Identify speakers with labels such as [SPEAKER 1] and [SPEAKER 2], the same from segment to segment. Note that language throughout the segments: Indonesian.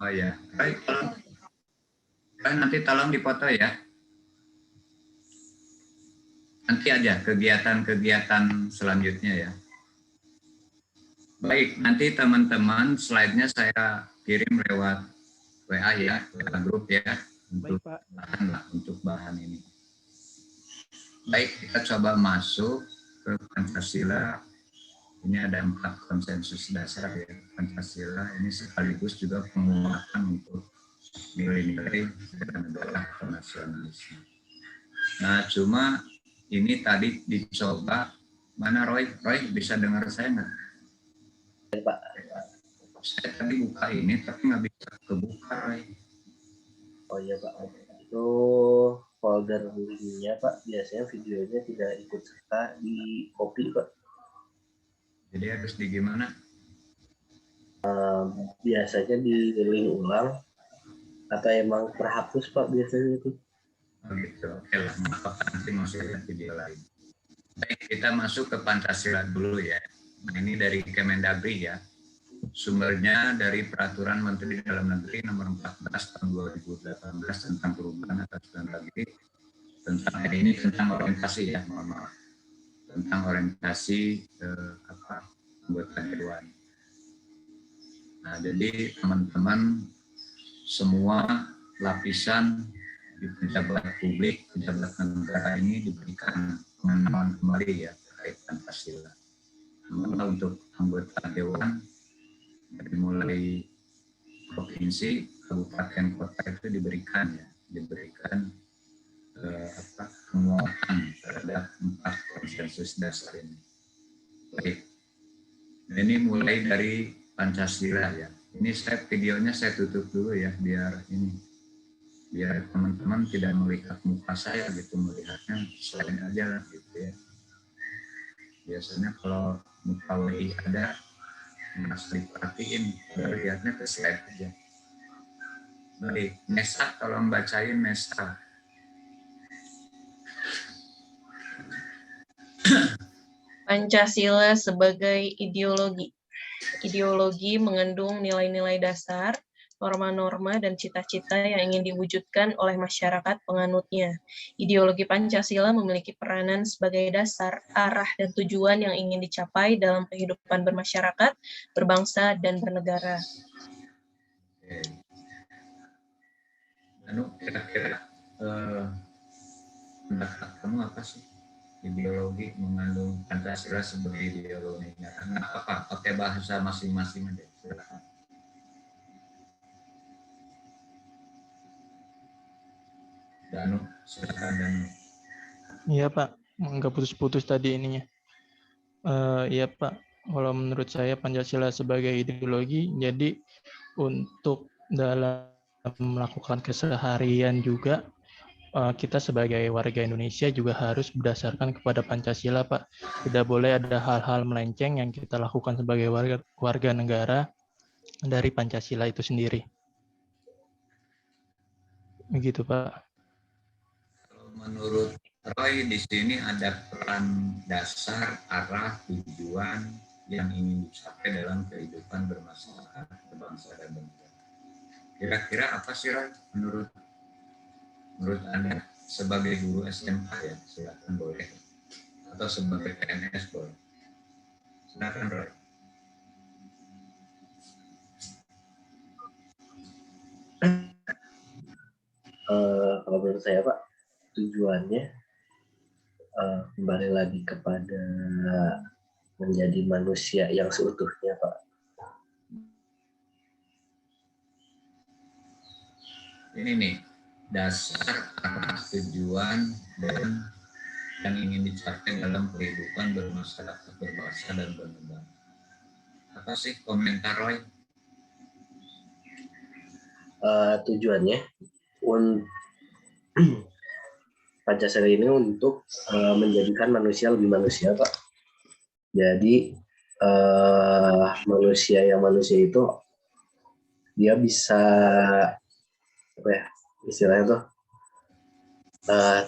[SPEAKER 1] Oh ya, baik. Nanti tolong dipoto ya. Nanti aja kegiatan-kegiatan selanjutnya ya. Baik, nanti teman-teman slide-nya saya kirim lewat WA ya, WA grup ya, untuk bahan ini. Baik, kita coba masuk ke Pancasila. Ini ada 4 konsensus dasar ya. Pancasila ini sekaligus juga penguatan untuk nilai-nilai negara nasionalisme. Nah, cuma ini tadi dicoba, mana Roy? Roy bisa dengar saya nggak?
[SPEAKER 2] Pak.
[SPEAKER 1] Saya tadi buka ini, tapi nggak bisa kebuka, Roy.
[SPEAKER 2] Oh iya Pak, itu folder linknya Pak, biasanya videonya tidak ikut serta di copy Pak.
[SPEAKER 1] Jadi harus di gimana?
[SPEAKER 2] Biasanya di link ulang atau emang terhapus Pak biasanya itu?
[SPEAKER 1] Oh gitu, oke lah, nanti masuk ke video lain. Baik, kita masuk ke Pancasila dulu ya. Nah, ini dari Kemendagri ya. Sumbernya dari Peraturan Menteri Dalam Negeri Nomor 14 Tahun 2018 tentang perubahan atas Kemendagri tentang orientasi ya, mohon maaf. Tentang orientasi anggota dewan. Nah, jadi teman-teman semua lapisan di pejabat publik, pejabat negara ini diberikan pengenalan kembali ya terkait Pancasila. Untuk anggota dewan dari mulai provinsi, kabupaten, kota itu diberikan penguatan terhadap 4 konsensus dasar ini. Baik, ini mulai dari Pancasila ya. Ini videonya saya tutup dulu ya, biar teman-teman tidak melihat muka saya gitu, melihatnya slide aja lah gitu ya. Biasanya kalau muka WI ada, masih diperhatiin, lihatnya ke slide aja. Baik, Nesa tolong bacain Nesa.
[SPEAKER 3] Pancasila sebagai ideologi. Ideologi mengandung nilai-nilai dasar, norma-norma, dan cita-cita yang ingin diwujudkan oleh masyarakat penganutnya. Ideologi Pancasila memiliki peranan sebagai dasar, arah, dan tujuan yang ingin dicapai dalam kehidupan bermasyarakat, berbangsa, dan bernegara.
[SPEAKER 1] Kira-kira pendapat kamu apa sih? Ideologi mengandung Pancasila sebagai ideologinya. Kenapa? Pakai bahasa masing-masing aja. Silakan. Danu, silakan Danu.
[SPEAKER 4] Iya Pak, nggak putus-putus tadi ininya. Iya Pak, kalau menurut saya Pancasila sebagai ideologi, jadi untuk dalam melakukan keseharian juga kita sebagai warga Indonesia juga harus berdasarkan kepada Pancasila, Pak. Tidak boleh ada hal-hal melenceng yang kita lakukan sebagai warga negara dari Pancasila itu sendiri. Begitu, Pak.
[SPEAKER 1] Kalau menurut Roy di sini ada peran dasar, arah, tujuan yang ingin dicapai dalam kehidupan bermasyarakat, berbangsa dan bernegara. Kira-kira apa sih Roy menurut Anda sebagai guru SMA ya, silakan boleh, atau sebagai PNS boleh. Silakan Roy.
[SPEAKER 2] Kalau menurut saya Pak, tujuannya kembali lagi kepada menjadi manusia yang seutuhnya Pak.
[SPEAKER 1] Ini nih, dasar, arah, tujuan, dan yang ingin dicapai dalam kehidupan bermasyarakat, berbangsa, dan bernegara. Apa sih komentar Roy?
[SPEAKER 2] Tujuannya Pancasila ini untuk menjadikan manusia lebih manusia Pak. Jadi manusia itu dia bisa apa ya istilahnya tuh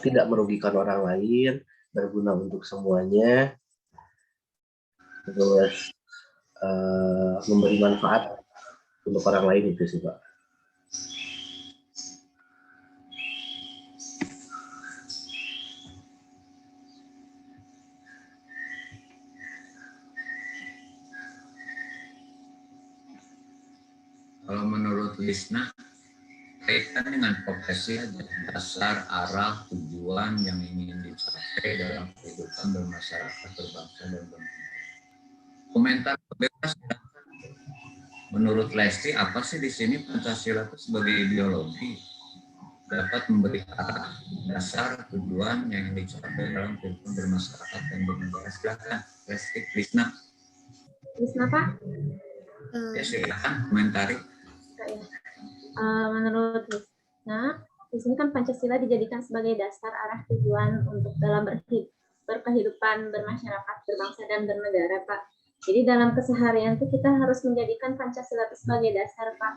[SPEAKER 2] tidak merugikan orang lain, berguna untuk semuanya, terus memberi manfaat untuk orang lain itu sih Pak.
[SPEAKER 1] menurut Lisna kaitan dengan profesi aja, dasar, arah, tujuan yang ingin dicapai dalam kehidupan bermasyarakat, berbangsa dan bernegara. Komentar bebas. Menurut Lesti, apa sih di sini Pancasila itu sebagai ideologi dapat memberi arah, dasar, tujuan yang dicapai dalam kehidupan bermasyarakat dan bernegara. Silakan, Lesti, Lisna.
[SPEAKER 5] Lisna Pak?
[SPEAKER 1] Ya silakan komentari.
[SPEAKER 5] Menurut Lisna, di sini kan Pancasila dijadikan sebagai dasar arah tujuan untuk dalam berkehidupan bermasyarakat, berbangsa dan bernegara, Pak. Jadi dalam keseharian tuh kita harus menjadikan Pancasila itu sebagai dasar, Pak.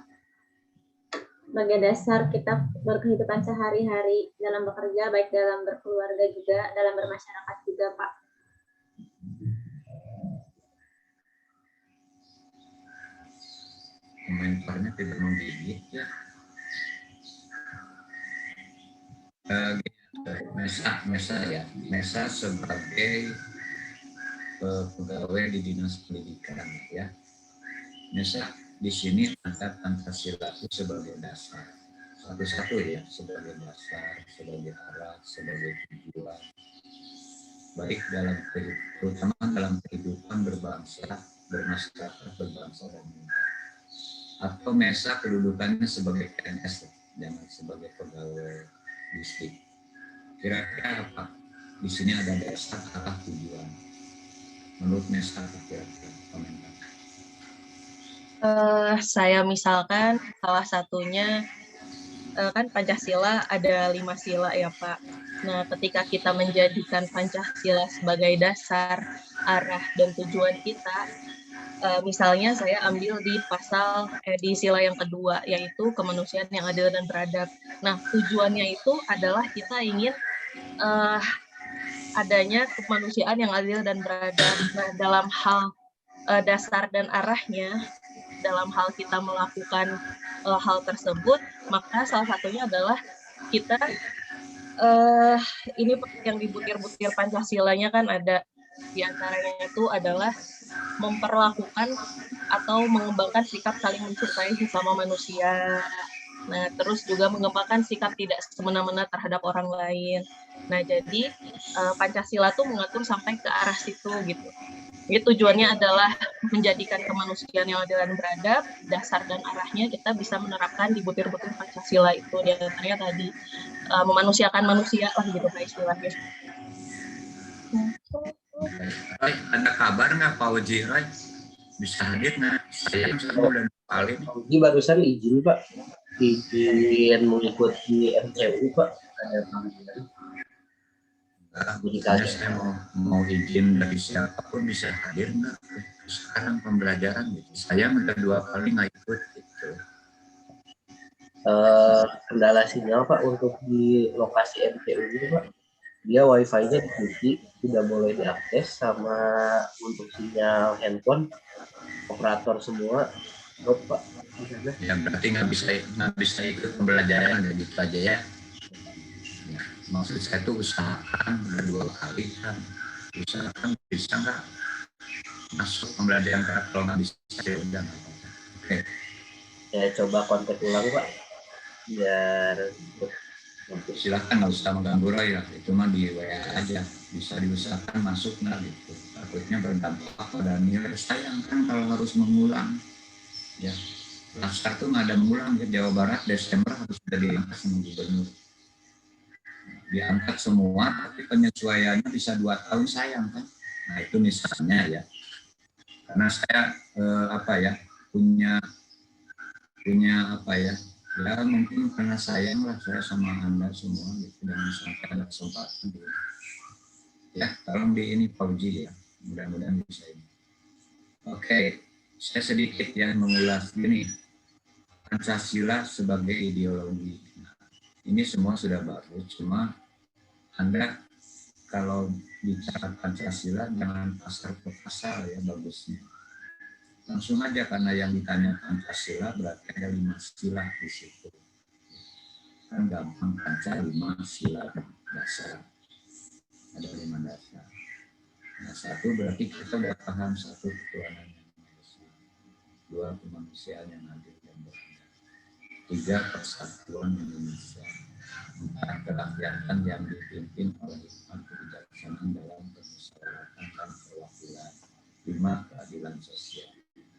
[SPEAKER 5] Sebagai dasar kita berkehidupan sehari-hari dalam bekerja, baik dalam berkeluarga juga, dalam bermasyarakat juga, Pak.
[SPEAKER 1] Komentarnya tidak menggigit ya. Mesa sebagai pegawai di dinas pendidikan ya. Mesa di sini ada Pancasila itu sebagai dasar. Satu-satu ya, sebagai dasar, sebagai arah, sebagai tujuan. Baik dalam kehidupan, terutama dalam kehidupan berbangsa, bermasyarakat, berbangsa dan bernegara. Atau Mesa kedudukannya sebagai PNS, jangan sebagai pegawai distrik. Kira-kira apa? Di sini ada dasar, arah, tujuan. Menurut Mesa, kira-kira komentar.
[SPEAKER 3] Saya misalkan salah satunya kan Pancasila ada 5 sila ya Pak. Nah, ketika kita menjadikan Pancasila sebagai dasar, arah, dan tujuan kita, misalnya saya ambil di sila yang kedua, yaitu kemanusiaan yang adil dan beradab. Nah, tujuannya itu adalah kita ingin adanya kemanusiaan yang adil dan beradab. Nah, dalam hal dasar dan arahnya, dalam hal kita melakukan hal tersebut, maka salah satunya adalah kita ini yang di butir-butir Pancasilanya kan ada, di antaranya itu adalah memperlakukan atau mengembangkan sikap saling mencintai sesama manusia. Nah, terus juga mengembangkan sikap tidak semena-mena terhadap orang lain. Nah, jadi Pancasila tuh mengatur sampai ke arah situ gitu. Jadi tujuannya adalah menjadikan kemanusiaan yang adil dan beradab, dasar dan arahnya kita bisa menerapkan di butir-butir Pancasila itu. Di antaranya tadi memanusiakan manusia lah gitu Pak istilahnya.
[SPEAKER 1] Roy, ada kabar nggak Pak Uji Roy? Bisa hadir nggak? Saya udah paling.
[SPEAKER 2] Pak Uji barusan izin Pak, izin mengikuti MCU Pak, ada panggilan.
[SPEAKER 1] Saya mau izin dari siapapun bisa hadir nggak? Sekarang pembelajaran gitu. Saya udah 2 kali nggak ikut gitu.
[SPEAKER 2] Kendala sinyal Pak untuk di lokasi MCU ini Pak. Dia wifi-nya dikunci, tidak boleh diakses, sama untuk sinyal handphone operator semua drop Pak.
[SPEAKER 1] Ya berarti nggak bisa ikut pembelajaran gitu aja ya. Maksud saya tuh usahakan 2 kali kan, usahakan bisa nggak masuk pembelajaran, kalau nggak bisa ya udah nggak apa-apa. Oke.
[SPEAKER 2] Saya coba kontak ulang Pak, biar
[SPEAKER 1] Silakan, nggak usah mengganggu Roy ya, itu mah di WA aja, bisa diusahakan masuk nggak gitu. Takutnya berdampak pada nilai, sayang kan kalau harus mengulang ya. Laskar tuh nggak ada mengulang ya. Jawa Barat Desember harus sudah diangkat sama gubernur, diangkat semua, tapi penyesuaiannya bisa 2 tahun, sayang kan. Nah itu misalnya ya, karena saya punya apa ya mungkin karena sayang lah saya sama Anda semua gitu, dan sampai ada kesempatan gitu. Ya tolong di ini Pak Uji ya, mudah-mudahan bisa ini. Oke, saya sedikit ya mengulas ini Pancasila sebagai ideologi. Ini semua sudah bagus, cuma Anda kalau bicara Pancasila jangan pasal per pasal ya bagusnya. Langsung aja, karena yang ditanya Pancasila berarti ada 5 sila di situ. Kan gampang, Pancasila 5 sila dasar. Ada 5 dasar. Nah, 1 berarti kita udah paham 1 ketuhanan yang maha esa, 2 kemanusiaan yang adil dan beradab. 3. Persatuan Indonesia. 4. Kerakyatan yang dipimpin oleh hikmat kebijaksanaan dalam permusyawaratan dan perwakilan. 5. Keadilan sosial.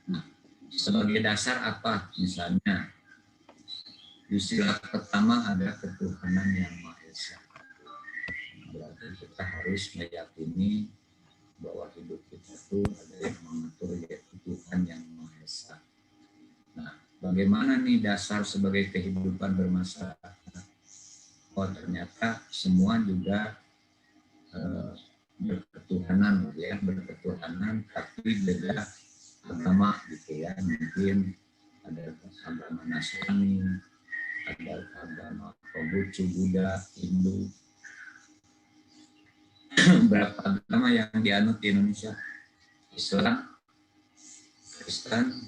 [SPEAKER 1] Nah, sebagai dasar apa? Misalnya, di sila pertama ada ketuhanan yang Maha Esa. Berarti kita harus meyakini bahwa hidup kita itu ada yang mengatur, yaitu Tuhan yang Maha Esa. Nah, bagaimana nih dasar sebagai kehidupan bermasyarakat? Oh, ternyata semua juga berketuhanan, ya, berketuhanan, tapi beda agama gitu ya. Mungkin ada agama Nasrani, ada agama Konghucu, Buddha, Hindu. Berapa agama yang dianut di Indonesia? Islam, Kristen,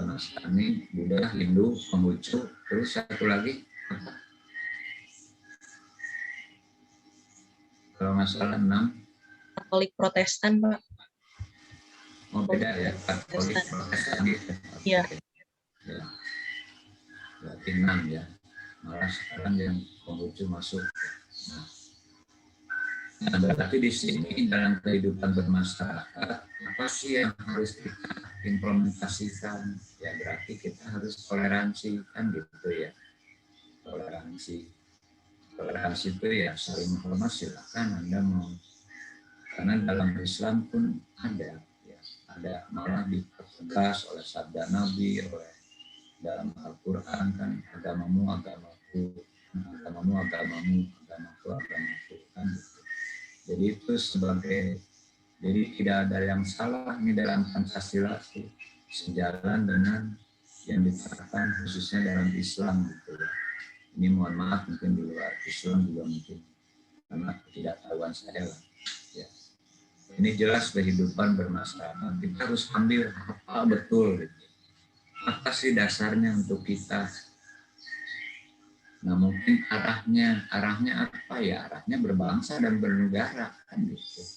[SPEAKER 1] Nasrani, Buddha, Hindu, Konghucu, terus satu lagi kalau nggak salah 6.
[SPEAKER 3] Katolik Protestan, Pak.
[SPEAKER 1] Oh, beda ya, Katolik Protestan gitu.
[SPEAKER 3] Iya.
[SPEAKER 1] Ya. Berarti 6 ya. Malah sekarang yang Konghucu masuk. Nah, berarti di sini dalam kehidupan bermasyarakat, apa sih yang harus kita implementasikan? Ya berarti kita harus toleransi, kan gitu ya. Toleransi itu ya saling hormat, silakan Anda mau. Karena dalam Islam pun ada, ya, ada malah dipertegas oleh sabda Nabi, oleh dalam Al-Quran kan, agamamu agamaku, agamamu agamamu, agamaku agamaku, kan gitu. Jadi itu jadi tidak ada yang salah nih dalam Pancasila sih, sejalan dengan yang diterapkan khususnya dalam Islam gitu ya. Ini mohon maaf mungkin di luar Islam juga mungkin karena ketidaktahuan saya lah. Ya. Ini jelas kehidupan bermasyarakat. Kita harus ambil apa betul. Gitu. Apa sih dasarnya untuk kita? Nah mungkin arahnya apa ya? Arahnya berbangsa dan bernegara kan gitu.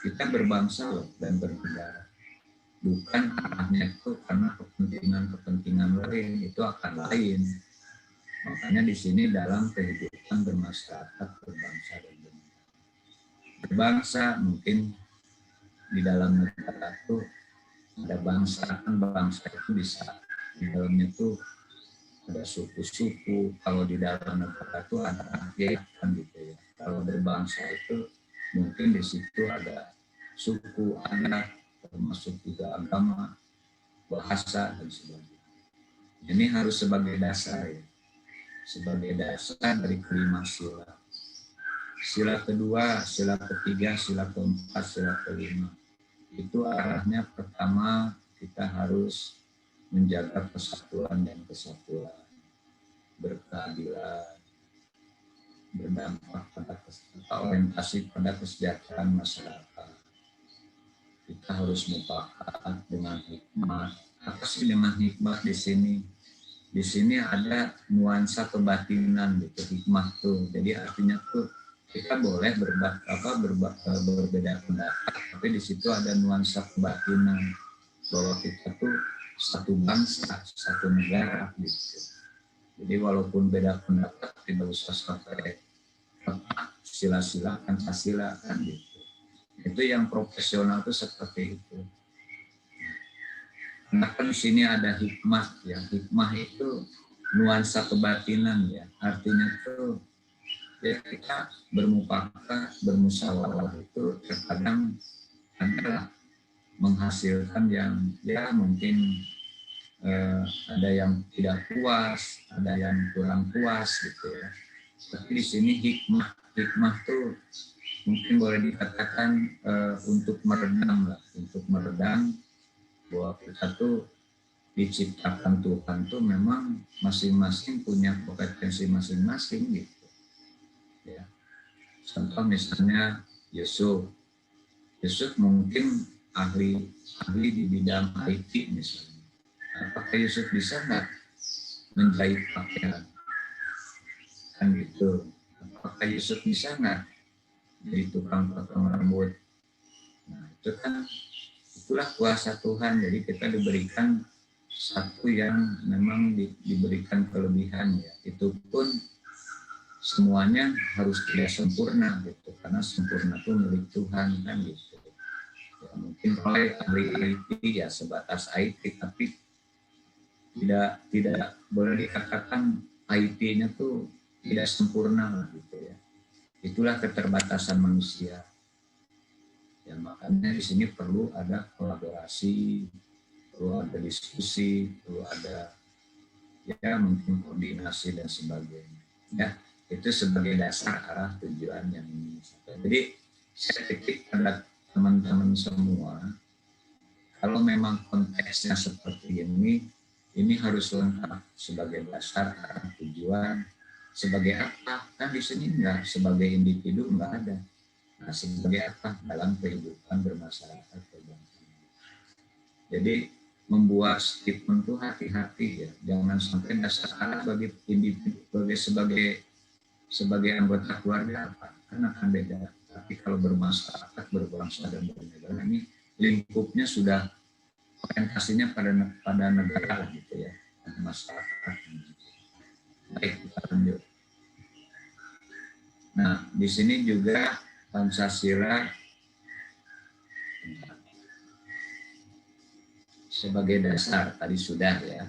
[SPEAKER 1] Kita berbangsa loh dan bernegara. Bukan arahnya itu karena kepentingan lain, itu akan lain. Makanya di sini dalam kehidupan bermasyarakat berbangsa dan bernegara. Berbangsa mungkin di dalam negara itu ada bangsa, kan bangsa itu bisa di dalamnya itu ada suku-suku. Kalau di dalam negara itu ada rakyat kan gitu ya. Kalau berbangsa itu mungkin di situ ada suku, adat, termasuk juga agama, bahasa dan sebagainya. Ini harus sebagai dasar ya. Sebagai dasar dari kelima sila. Sila kedua, sila ketiga, sila keempat, sila kelima. Itu arahnya pertama kita harus menjaga persatuan dan kesatuan, berkeadilan, berdampak pada orientasi pada kesejahteraan masyarakat. Kita harus mufakat dengan hikmah. Apa sih dengan hikmah di sini? Di sini ada nuansa kebatinan gitu, hikmah tuh. Jadi artinya tuh kita boleh berbeda pendapat, tapi di situ ada nuansa kebatinan bahwa kita tuh satu bangsa, satu negara gitu. Jadi walaupun beda pendapat tidak usah sampai sila-sila Pancasila kan gitu. Itu yang profesional tuh seperti itu. Maka di sini ada hikmah ya. Hikmah itu nuansa kebatinan ya. Artinya itu ya kita bermufakat, bermusyawarah itu terkadang adalah menghasilkan yang ya mungkin ada yang tidak puas, ada yang kurang puas gitu ya. Tapi di sini hikmah tuh mungkin boleh dikatakan untuk meredam lah, untuk meredam bahwa kita tuh diciptakan Tuhan tuh memang masing-masing punya kompetensi masing-masing gitu. Ya. Contoh misalnya Yusuf mungkin ahli di bidang IT misalnya. Apakah Yusuf bisa nggak menjahit pakaian? Kan gitu. Apakah Yusuf bisa nggak jadi tukang potong rambut? Nah itu kan itulah kuasa Tuhan. Jadi kita diberikan satu yang memang diberikan kelebihan ya. Itu pun semuanya harus tidak sempurna gitu, karena sempurna itu milik Tuhan kan gitu. Ya, mungkin oleh ahli IT ya sebatas IT, tapi tidak boleh dikatakan IT-nya tuh tidak sempurna lah gitu ya. Itulah keterbatasan manusia. Ya, makanya di sini perlu ada kolaborasi, perlu ada diskusi, perlu ada ya mungkin koordinasi dan sebagainya. Ya, itu sebagai dasar arah tujuan yang ingin dicapai. Jadi saya titip pada teman-teman semua, kalau memang konteksnya seperti ini harus lengkap sebagai dasar arah tujuan. Sebagai apa? Kan di sini enggak, sebagai individu enggak ada. Nah, sebagai apa? Dalam kehidupan bermasyarakat berbangsa. Jadi membuat statement itu hati-hati ya, jangan sampai dasar arah bagi individu sebagai anggota keluarga apa? Kan akan beda. Tapi kalau bermasyarakat, berbangsa dan bernegara ini lingkupnya sudah orientasinya pada negara gitu ya, masyarakat. Baik, kita lanjut. Nah, di sini juga Pancasila sebagai dasar tadi sudah ya,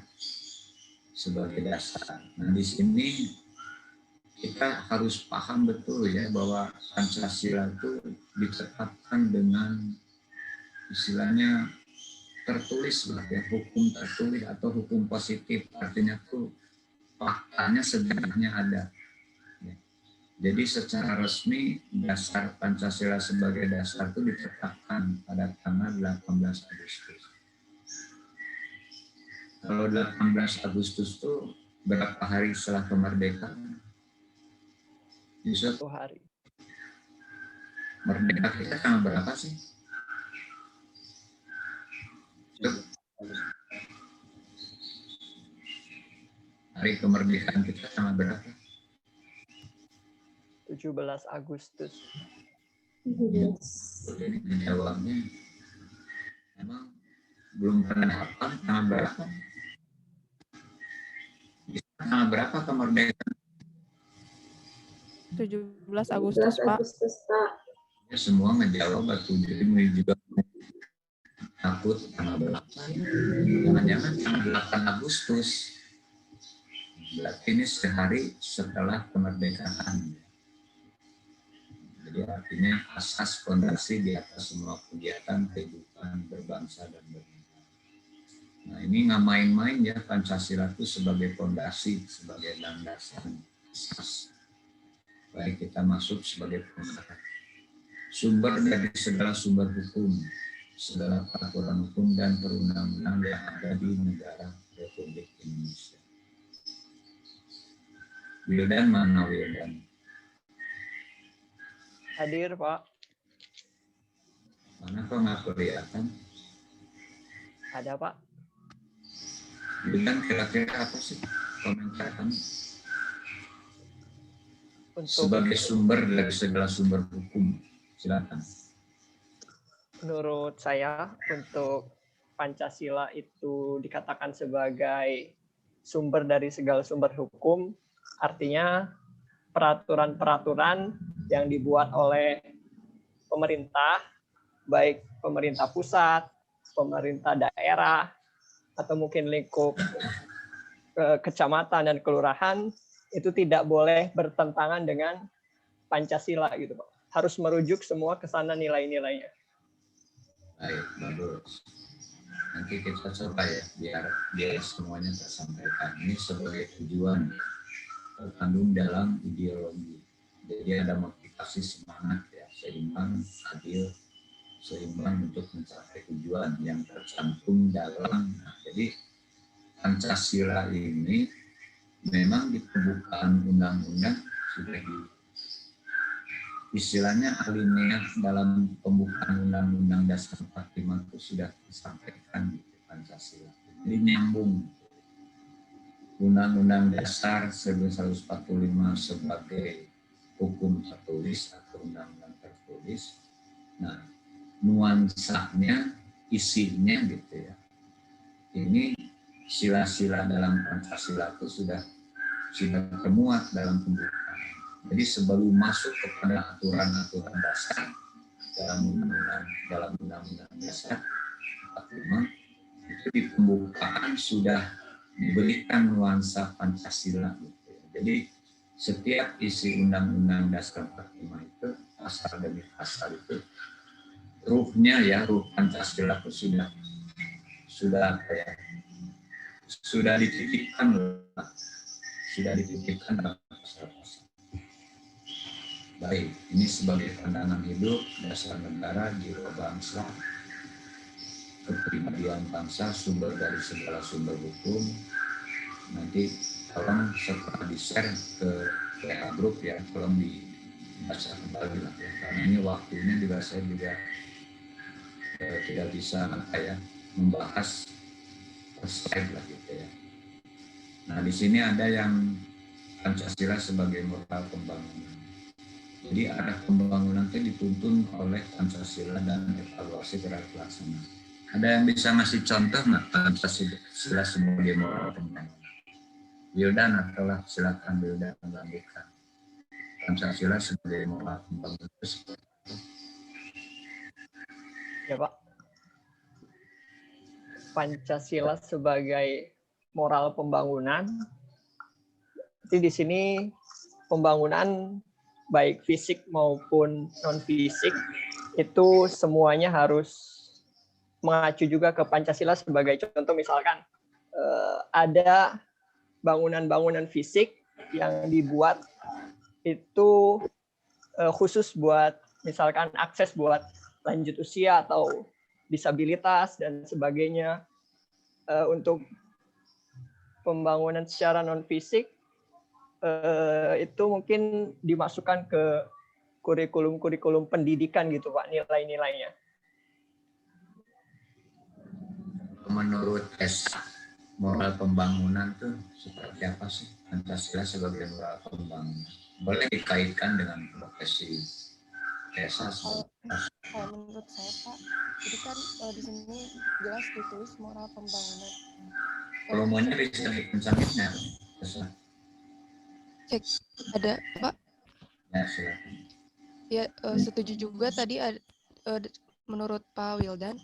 [SPEAKER 1] sebagai dasar. Nah, di sini kita harus paham betul ya bahwa Pancasila itu ditetapkan dengan istilahnya tertulis lah ya, hukum tertulis atau hukum positif, artinya tuh faktanya sebenarnya ada. Jadi secara resmi dasar Pancasila sebagai dasar itu ditetapkan pada tanggal 18 Agustus. Kalau 18 Agustus itu berapa hari setelah kemerdekaan? Yusuf?
[SPEAKER 6] 1 hari.
[SPEAKER 1] Merdeka kita tanggal berapa sih? Hari kemerdekaan kita tanggal berapa?
[SPEAKER 6] 17 Agustus.
[SPEAKER 1] Jadi jawabnya memang belum pernah hafal tanggal berapa? Tanggal berapa kemerdekaan?
[SPEAKER 7] 17 Agustus, Pak.
[SPEAKER 1] Ya, semua ngejawab batu, jadi juga takut tanggal berapa? Jangan-jangan tanggal 8 Agustus. Berarti ini sehari setelah kemerdekaan. Jadi artinya asas fondasi di atas semua kegiatan kehidupan berbangsa dan bernegara. Nah, ini nggak main-main ya, Pancasila itu sebagai fondasi, sebagai landasan asas. Baik kita masuk sebagai penggerak. Sumber dari segala sumber hukum, segala peraturan hukum dan perundang-undang yang ada di negara Republik Indonesia. Wildan mana Wildan?
[SPEAKER 6] Hadir, Pak.
[SPEAKER 1] Mana kok nggak kelihatan?
[SPEAKER 6] Ada, Pak.
[SPEAKER 1] Wildan kira-kira apa sih komentar kamu?
[SPEAKER 6] Untuk
[SPEAKER 1] Sebagai sumber dari segala sumber hukum, silakan.
[SPEAKER 6] menurut saya, untuk Pancasila itu dikatakan sebagai sumber dari segala sumber hukum, artinya peraturan-peraturan yang dibuat oleh pemerintah, baik pemerintah pusat, pemerintah daerah, atau mungkin lingkup kecamatan dan kelurahan, itu tidak boleh bertentangan dengan Pancasila gitu, Pak. Harus merujuk semua ke sana nilai-nilainya.
[SPEAKER 1] Baik, bagus. Nanti kita coba ya, biar semuanya tersampaikan. Ini sebagai tujuan terkandung dalam ideologi. Jadi ada motivasi semangat ya, seimbang, adil, seimbang untuk mencapai tujuan yang tercantum dalam. Jadi Pancasila ini memang di pembukaan undang-undang sudah istilahnya alinea dalam pembukaan Undang-Undang Dasar 45 itu sudah disampaikan di Pancasila. Jadi nyambung Undang-Undang Dasar 1945 sebagai hukum tertulis atau undang-undang tertulis. Nah, nuansanya, isinya gitu ya. Ini sila-sila dalam Pancasila itu sudah termuat dalam pembukaan. Jadi sebelum masuk kepada aturan-aturan dasar dalam undang-undang dasar 45, itu di pembukaan sudah diberikan nuansa Pancasila. Gitu. Jadi setiap isi undang-undang dasar 45 itu pasal demi pasal itu ruhnya ya, ruh Pancasila itu sudah dititipkan dalam pasal-pasal. Baik, ini sebagai pandangan hidup, dasar negara, jiwa bangsa, kepribadian bangsa, sumber dari segala sumber hukum. Nanti tolong setelah di-share ke WA Group ya, tolong dibaca kembali lah ya. Karena ini waktunya juga saya juga tidak bisa membahas per slide lah gitu ya. Nah di sini ada yang Pancasila sebagai moral pembangunan. Jadi arah pembangunan itu dituntun oleh Pancasila dan evaluasi terhadap pelaksanaan. Ada yang bisa ngasih contoh nggak Pancasila sebagai moral pembangunan? Wildan ataulah silakan Wildan melanjutkan. Pancasila sebagai moral pembangunan itu seperti apa?
[SPEAKER 6] Ya Pak. Pancasila sebagai moral pembangunan. Jadi di sini pembangunan baik fisik maupun non fisik itu semuanya harus mengacu juga ke Pancasila. Sebagai contoh misalkan ada bangunan-bangunan fisik yang dibuat itu khusus buat misalkan akses buat lanjut usia atau disabilitas dan sebagainya. Untuk pembangunan secara non fisik itu mungkin dimasukkan ke kurikulum pendidikan gitu Pak, nilai-nilainya.
[SPEAKER 1] Menurut moral pembangunan tuh seperti apa sih Pancasila sebagai moral pembangunan? Boleh dikaitkan dengan profesi Esa?
[SPEAKER 7] Kalau menurut saya Pak, jadi kan di sini jelas ditulis moral pembangunan.
[SPEAKER 1] Volumenya bisa dikencangin ya?
[SPEAKER 7] Cek, ada Pak?
[SPEAKER 1] Ya silakan.
[SPEAKER 7] Ya setuju juga tadi menurut Pak Wildan,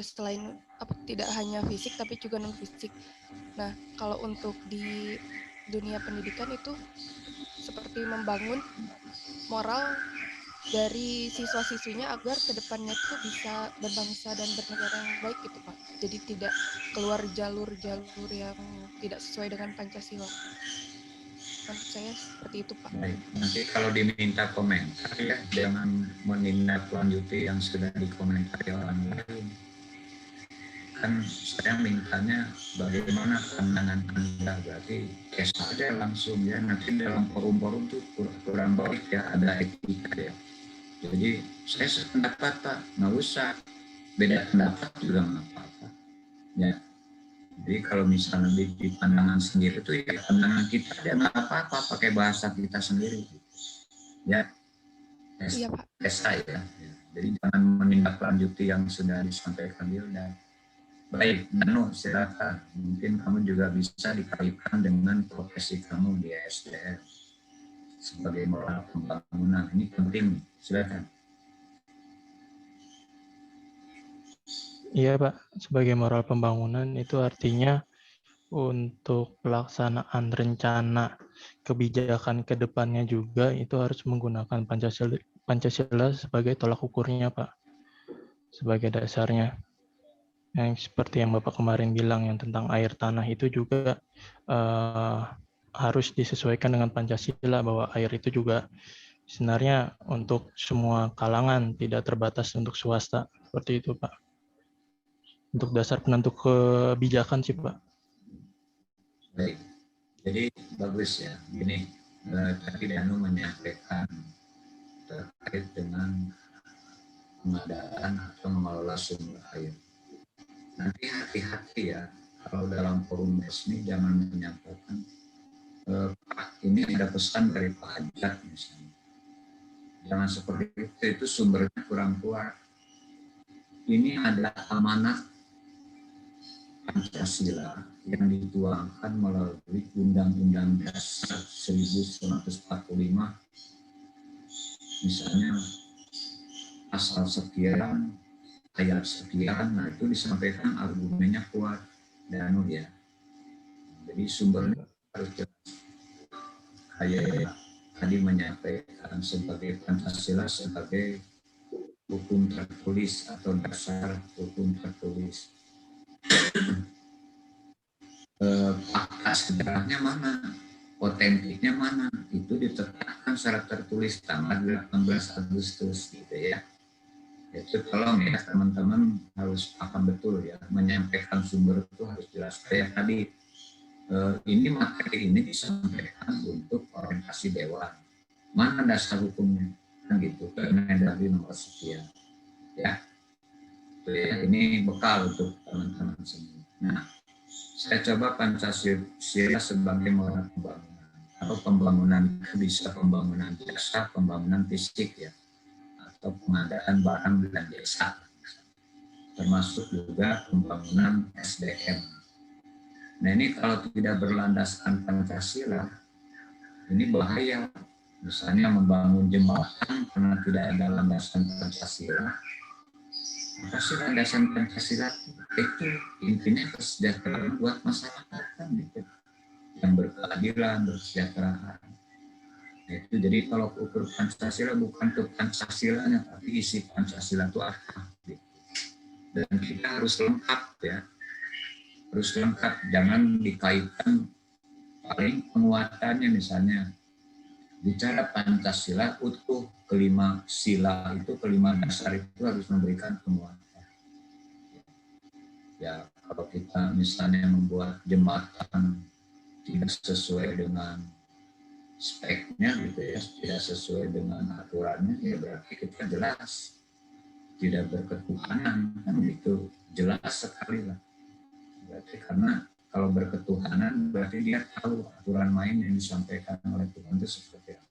[SPEAKER 7] selain tidak hanya fisik tapi juga non fisik. Nah kalau untuk di dunia pendidikan itu seperti membangun moral dari siswa-siswinya agar kedepannya itu bisa berbangsa dan bernegara yang baik gitu Pak. Jadi tidak keluar jalur-jalur yang tidak sesuai dengan Pancasila. Menurut saya seperti itu Pak.
[SPEAKER 1] Baik, nanti kalau diminta komentar ya jangan menindaklanjuti yang sudah dikomentari orang lain. Kan saya mintanya bagaimana pandangan Anda, berarti saja langsung ya, nanti dalam forum-forum itu kurang baik ya, ada etika ya. Jadi saya sependapat Pak, nggak usah beda pendapat juga nggak apa-apa ya. Jadi kalau misalnya di pandangan sendiri itu ya pandangan kita ya nggak apa-apa, pakai bahasa kita sendiri ya.
[SPEAKER 7] Iya Pak.
[SPEAKER 1] Esa ya. Jadi jangan menindaklanjuti yang sudah disampaikan Wildan. Baik, Danu silakan. Mungkin kamu juga bisa dikaitkan dengan profesi kamu di SDM sebagai moral pembangunan. Ini penting, silakan.
[SPEAKER 4] Iya Pak, sebagai moral pembangunan itu artinya untuk pelaksanaan rencana kebijakan ke depannya juga itu harus menggunakan Pancasila sebagai tolak ukurnya Pak, sebagai dasarnya. Yang seperti yang Bapak kemarin bilang yang tentang air tanah itu juga harus disesuaikan dengan Pancasila, bahwa air itu juga sebenarnya untuk semua kalangan, tidak terbatas untuk swasta. Seperti itu Pak. Untuk dasar penentu kebijakan sih Pak.
[SPEAKER 1] Baik, jadi bagus ya. Gini, tadi Danu menyampaikan terkait dengan pengadaan atau mengelola sumber air. Nanti hati-hati ya, kalau dalam forum resmi jangan menyampaikan Pak, ini ada pesan dari Pak Hajat misalnya. Jangan seperti itu sumbernya kurang kuat. Ini adalah amanah Pancasila yang dituangkan melalui Undang-Undang Dasar 1945, misalnya pasal sekian, ayat sekian, nah itu disampaikan argumennya kuat dan ya. Jadi sumbernya harus jelas. Kayak tadi menyampaikan sebagai Pancasila sebagai hukum tertulis atau dasar hukum tertulis. Fakta sejarahnya mana, otentiknya mana, itu ditetapkan secara tertulis tanggal 18 Agustus gitu ya. Itu tolong ya teman-teman harus paham betul ya, menyampaikan sumber itu harus jelas. Kayak tadi ini materi ini disampaikan untuk orientasi dewan, mana dasar hukumnya kan gitu, Kemendagri nomor sekian ya. Ini bekal untuk teman-teman semua. Nah, saya coba Pancasila sebagai moral pembangunan. Atau pembangunan itu bisa pembangunan jasa, pembangunan fisik ya, atau pengadaan barang dan jasa, termasuk juga pembangunan SDM. Nah ini kalau tidak berlandaskan Pancasila, ini bahaya. Misalnya membangun jembatan karena tidak ada landasan Pancasila. Apa sih landasan Pancasila? Itu intinya kesejahteraan buat masyarakat kan gitu, yang berkeadilan, berkesejahteraan. Itu jadi kalau ukur Pancasila bukan ke Pancasilanya, tapi isi Pancasila itu apa? Gitu. Dan kita harus lengkap ya, harus lengkap, jangan dikaitkan paling penguatannya misalnya bicara Pancasila utuh, kelima sila itu, kelima dasar itu harus memberikan penguatan. Ya, kalau kita misalnya membuat jembatan tidak sesuai dengan speknya gitu ya, tidak sesuai dengan aturannya, ya berarti kita jelas tidak berketuhanan, kan itu jelas sekali lah. Berarti karena kalau berketuhanan berarti dia tahu aturan main yang disampaikan oleh Tuhan itu seperti apa.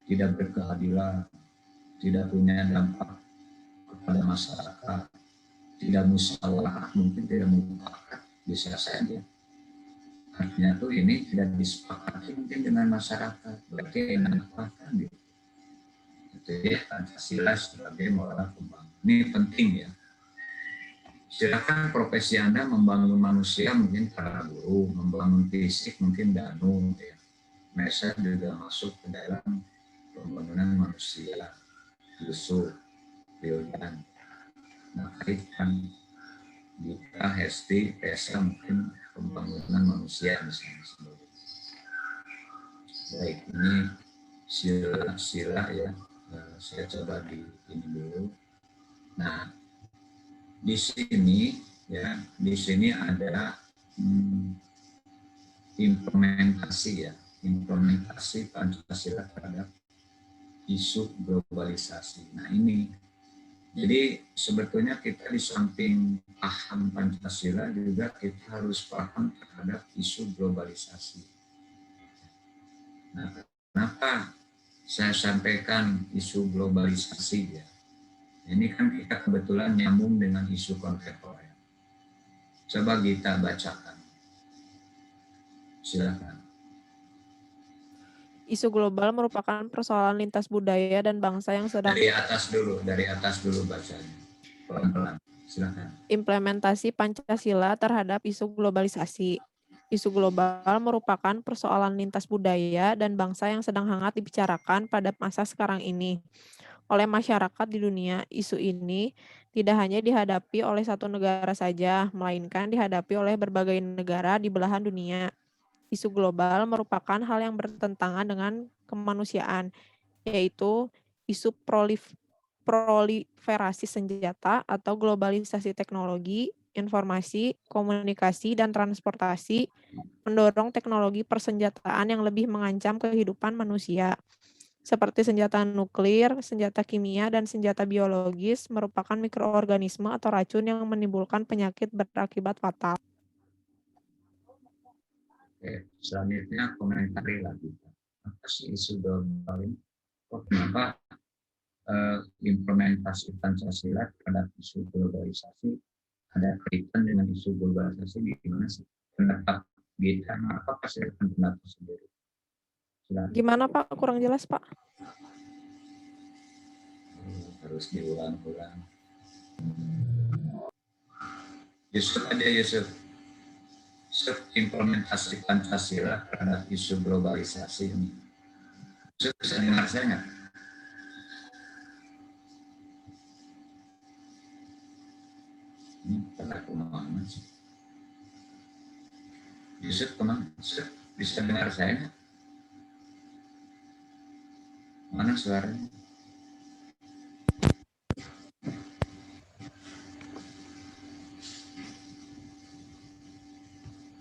[SPEAKER 1] Tidak berkeadilan, tidak punya dampak kepada masyarakat, tidak musyawarah, mungkin tidak mufakat, bisa saja. Artinya tuh ini tidak disepakati mungkin dengan masyarakat, berarti enak apa kan gitu. Jadi Pancasila sebagai moral pembangunan ini penting ya. Silakan profesi Anda membangun manusia, mungkin para guru, membangun fisik mungkin Danu ya. Mesa juga masuk ke dalam pembangunan manusia, Yusuf, Wildan. Nah, kan Gita, Hesti, Pesa mungkin pembangunan manusia misalnya. Baik, ini sila-sila ya. Saya coba di ini dulu. Nah, di sini ya, di sini ada implementasi ya, implementasi Pancasila terhadap isu globalisasi. Nah ini, jadi sebetulnya kita di samping paham Pancasila juga kita harus paham terhadap isu globalisasi. Nah, kenapa saya sampaikan isu globalisasi ya? Ini kan kita kebetulan nyambung dengan isu kontemporer. Coba kita bacakan. Silakan.
[SPEAKER 8] Isu global merupakan persoalan lintas budaya dan bangsa yang sedang
[SPEAKER 1] dari atas dulu bacanya. Pelan-pelan. Silakan.
[SPEAKER 8] Implementasi Pancasila terhadap isu globalisasi. Isu global merupakan persoalan lintas budaya dan bangsa yang sedang hangat dibicarakan pada masa sekarang ini. Oleh masyarakat di dunia, isu ini tidak hanya dihadapi oleh satu negara saja, melainkan dihadapi oleh berbagai negara di belahan dunia. Isu global merupakan hal yang bertentangan dengan kemanusiaan, yaitu isu proliferasi senjata atau globalisasi teknologi, informasi, komunikasi, dan transportasi, mendorong teknologi persenjataan yang lebih mengancam kehidupan manusia. Seperti senjata nuklir, senjata kimia, dan senjata biologis merupakan mikroorganisme atau racun yang menimbulkan penyakit berakibat fatal.
[SPEAKER 1] Oke, selanjutnya komentari lagi. Apa sih isu global ini? Kenapa implementasi Pancasila terhadap isu globalisasi ada kaitan dengan isu globalisasi di mana sih pendapat kita, apa persilakan pendapat sendiri. Silakan.
[SPEAKER 8] Gimana Pak? Kurang jelas Pak.
[SPEAKER 1] Harus diulang-ulang. Yusuf aja Yusuf. Yusuf, implementasi Pancasila terhadap isu globalisasi ini. Yusuf bisa dengar saya nggak? Ini pada kemana sih? Yusuf kemana? Yusuf bisa dengar saya nggak? Mana suaranya?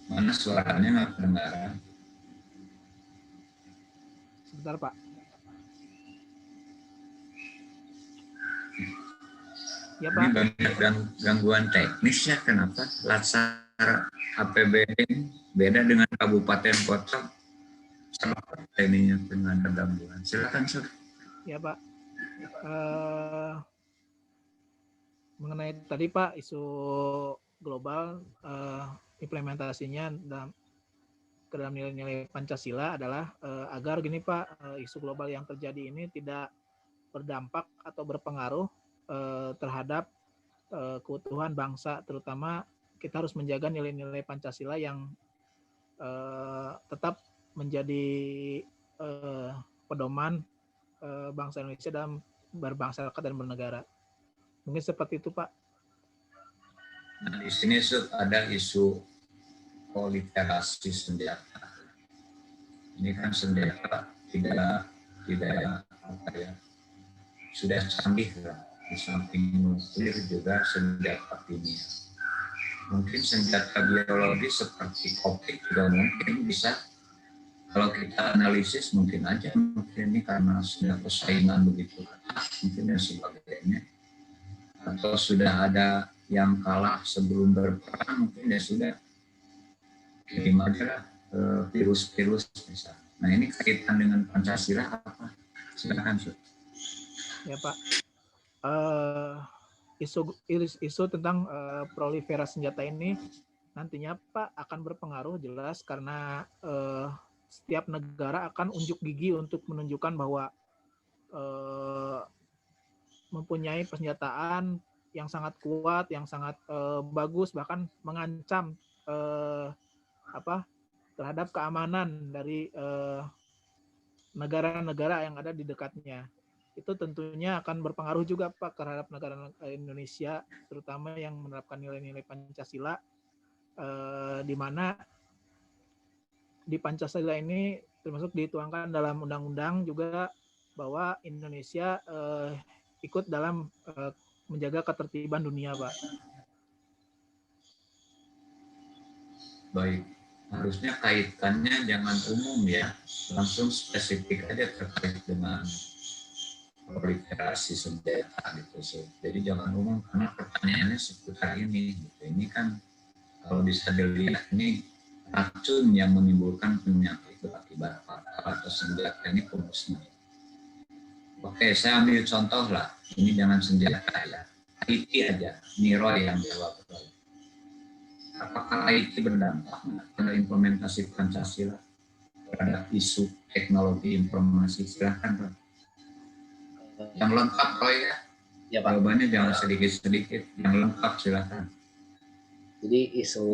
[SPEAKER 1] Mana suaranya nggak kedengaran?
[SPEAKER 6] Sebentar Pak. Ya
[SPEAKER 1] Ini
[SPEAKER 6] Pak.
[SPEAKER 1] banyak gangguan teknis ya, kenapa? Laksana APBD beda dengan kabupaten kota. Ininya dengan ada gangguan. Silakan Sur.
[SPEAKER 6] Ya Pak. Mengenai tadi Pak isu global, implementasinya ke dalam nilai-nilai Pancasila adalah agar gini Pak, isu global yang terjadi ini tidak berdampak atau berpengaruh terhadap keutuhan bangsa, terutama kita harus menjaga nilai-nilai Pancasila yang tetap menjadi pedoman bangsa Indonesia dalam berbangsa dan bernegara. Mungkin seperti itu Pak.
[SPEAKER 1] Nah, di sini ada isu proliferasi senjata. Ini kan senjata tidak apa ya, sudah canggih lah. Di samping nuklir juga senjata kimia. Mungkin senjata biologi seperti COVID juga mungkin bisa. Kalau kita analisis mungkin ini karena sudah persaingan begitu mungkin dan sebagainya. Atau sudah ada yang kalah sebelum berperang, mungkin ya sudah kirim aja lah virus-virus misalnya. Nah ini kaitan dengan Pancasila apa? Silakan Sur.
[SPEAKER 6] Ya Pak. Isu tentang proliferasi senjata ini nantinya Pak akan berpengaruh jelas karena setiap negara akan unjuk gigi untuk menunjukkan bahwa mempunyai persenjataan yang sangat kuat, yang sangat bagus, bahkan mengancam terhadap keamanan dari negara-negara yang ada di dekatnya. Itu tentunya akan berpengaruh juga Pak terhadap negara Indonesia, terutama yang menerapkan nilai-nilai Pancasila, di mana di Pancasila ini termasuk dituangkan dalam undang-undang juga bahwa Indonesia ikut dalam menjaga ketertiban dunia Pak.
[SPEAKER 1] Baik, harusnya kaitannya jangan umum ya, langsung spesifik aja terkait dengan proliferasi senjata gitu. Jadi jangan umum karena pertanyaannya seputar ini. Gitu. Ini kan kalau bisa dilihat ini racun yang menimbulkan penyakit itu akibat atau senjata ini pemusnah. Oke, saya ambil contoh lah. Ini jangan senjata ya. IT aja. Niro yang jawab. Apakah IT berdampak pada implementasi Pancasila terhadap isu teknologi informasi? Silahkan Pak. Yang lengkap Roy ya.
[SPEAKER 2] Ya Pak.
[SPEAKER 1] Jawabannya jangan sedikit-sedikit. Yang lengkap silahkan.
[SPEAKER 2] Jadi isu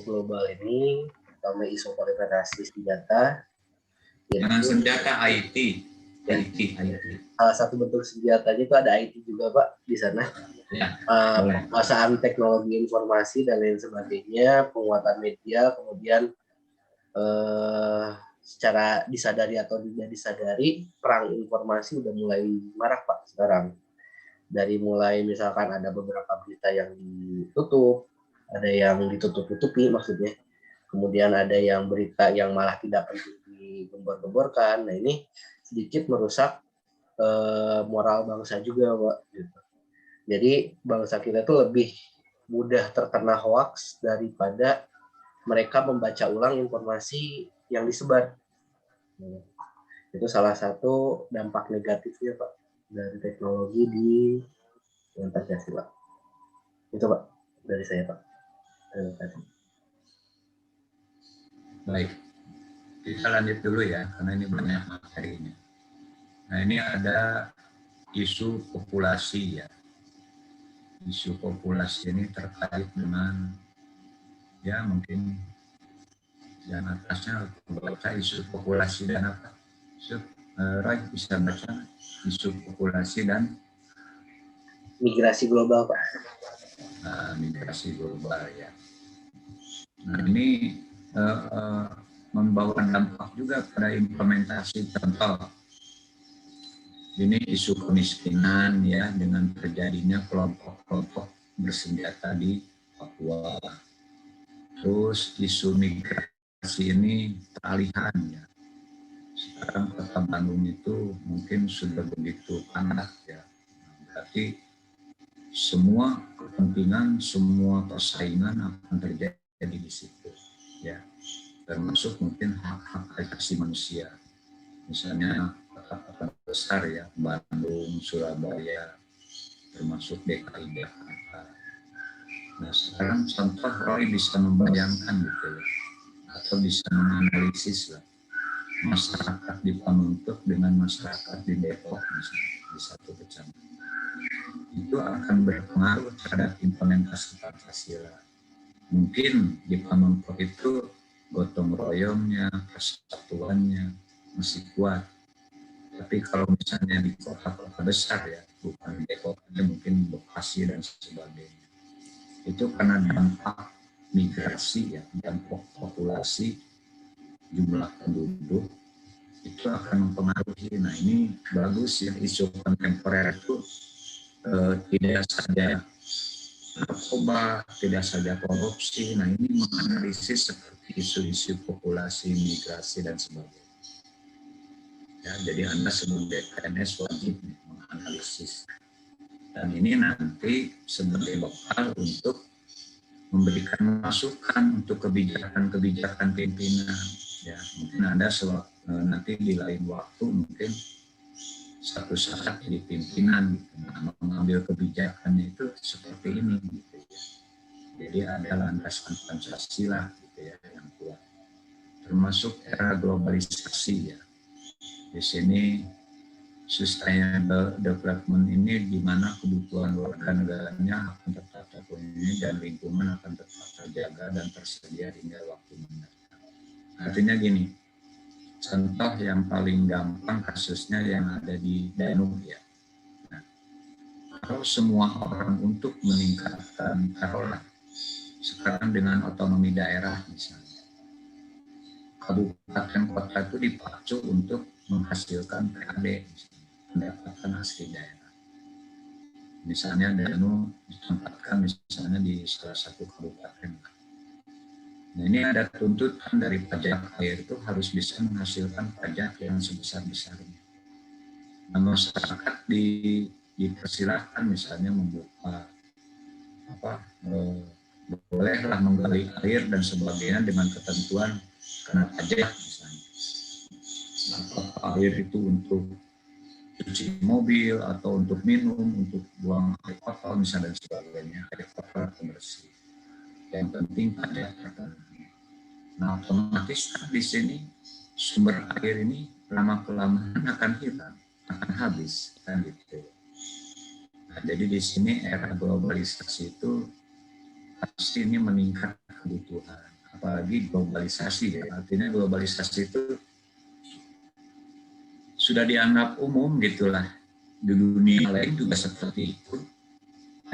[SPEAKER 2] global ini, terutama isu proliferasi senjata.
[SPEAKER 1] Jangan senjata IT.
[SPEAKER 2] Ya.
[SPEAKER 1] IT.
[SPEAKER 2] Salah satu bentuk senjatanya itu ada IT juga Pak di sana.
[SPEAKER 1] Ya,
[SPEAKER 2] penguasaan teknologi informasi dan lain sebagainya, penguatan media, kemudian secara disadari atau tidak disadari, perang informasi udah mulai marak Pak sekarang. Dari mulai misalkan ada beberapa berita yang ditutup, ada yang ditutup-tutupi maksudnya, kemudian ada yang berita yang malah tidak penting digembor-gemborkan. Nah ini sedikit merusak moral bangsa juga Pak. Gitu. Jadi bangsa kita tuh lebih mudah terkena hoax daripada mereka membaca ulang informasi yang disebar. Itu salah satu dampak negatifnya Pak dari teknologi di Pancasila. Itu Pak. dari saya, Pak. Terima kasih.
[SPEAKER 1] Baik, kita lanjut dulu ya, karena ini banyak materinya. Nah, ini ada isu populasi ya. Isu populasi ini terkait dengan, ya mungkin yang atasnya baca isu populasi dan apa? Roy bisa baca isu populasi dan
[SPEAKER 2] Migrasi global, Pak.
[SPEAKER 1] migrasi global ya. Nah, ini membawa dampak juga pada implementasi contoh. Ini isu kemiskinan ya, dengan terjadinya kelompok-kelompok bersenjata di Papua. Terus isu migrasi ini peralihan ya. Sekarang kota Bandung itu mungkin sudah begitu panas ya. Berarti semua kepentingan, semua persaingan akan terjadi di situ ya. Termasuk mungkin hak-hak asasi manusia. Misalnya kota-kota besar ya, Bandung, Surabaya, termasuk DKI Jakarta. Nah, sekarang contoh Roy bisa membayangkan gitu ya, atau bisa menganalisis lah masyarakat di Pamengpeuk dengan masyarakat di Depok misalnya, di satu kecamatan. Itu akan berpengaruh terhadap implementasi Pancasila. Mungkin di Pamengpeuk itu gotong royongnya, persatuannya masih kuat. Tapi kalau misalnya di kota-kota besar ya, bukan Depok, mungkin Bekasi dan sebagainya, itu karena dampak migrasi ya, dampak populasi, jumlah penduduk, itu akan mempengaruhi. Nah, ini bagus ya, isu kontemporer itu tidak saja narkoba, tidak saja korupsi. Nah, ini menganalisis seperti isu-isu populasi, migrasi, dan sebagainya. Ya, jadi Anda sebagai PNS wajib menganalisis. Dan ini nanti sebagai bekal untuk memberikan masukan untuk kebijakan-kebijakan pimpinan. Ya, mungkin Anda nanti di lain waktu mungkin satu saat jadi pimpinan gitu, mengambil kebijakannya itu seperti ini gitu ya. Jadi ada landasan Pancasila gitu ya yang kuat. Termasuk era globalisasi ya. Di sini sustainable development ini di mana kebutuhan warga negaranya akan tetap terpenuhi dan lingkungan akan tetap terjaga dan tersedia hingga waktu mendatang. Artinya gini, contoh yang paling gampang kasusnya yang ada di Danau ya. Nah, kalau semua orang untuk meningkatkan taruhlah sekarang dengan otonomi daerah misalnya, kabupaten kota itu dipacu untuk menghasilkan PAD, pendapatan asli daerah. Misalnya Danau ditempatkan misalnya di salah satu kabupaten. Nah, ini ada tuntutan dari pajak air itu harus bisa menghasilkan pajak yang sebesar-besarnya. Nah, masyarakat dipersilahkan misalnya membuka bolehlah menggali air dan sebagainya dengan ketentuan kena pajak misalnya. Apakah air itu untuk cuci mobil atau untuk minum, untuk buang air kotor misalnya dan sebagainya, air kotor atau bersih. Yang penting pajak terpenuhi. Nah, otomatis di sini sumber air ini lama-kelamaan akan hilang, akan habis, kan gitu. Nah, jadi di sini era globalisasi itu pasti ini meningkat kebutuhan, apalagi globalisasi ya. Artinya globalisasi itu sudah dianggap umum gitulah. Di dunia lain juga seperti itu.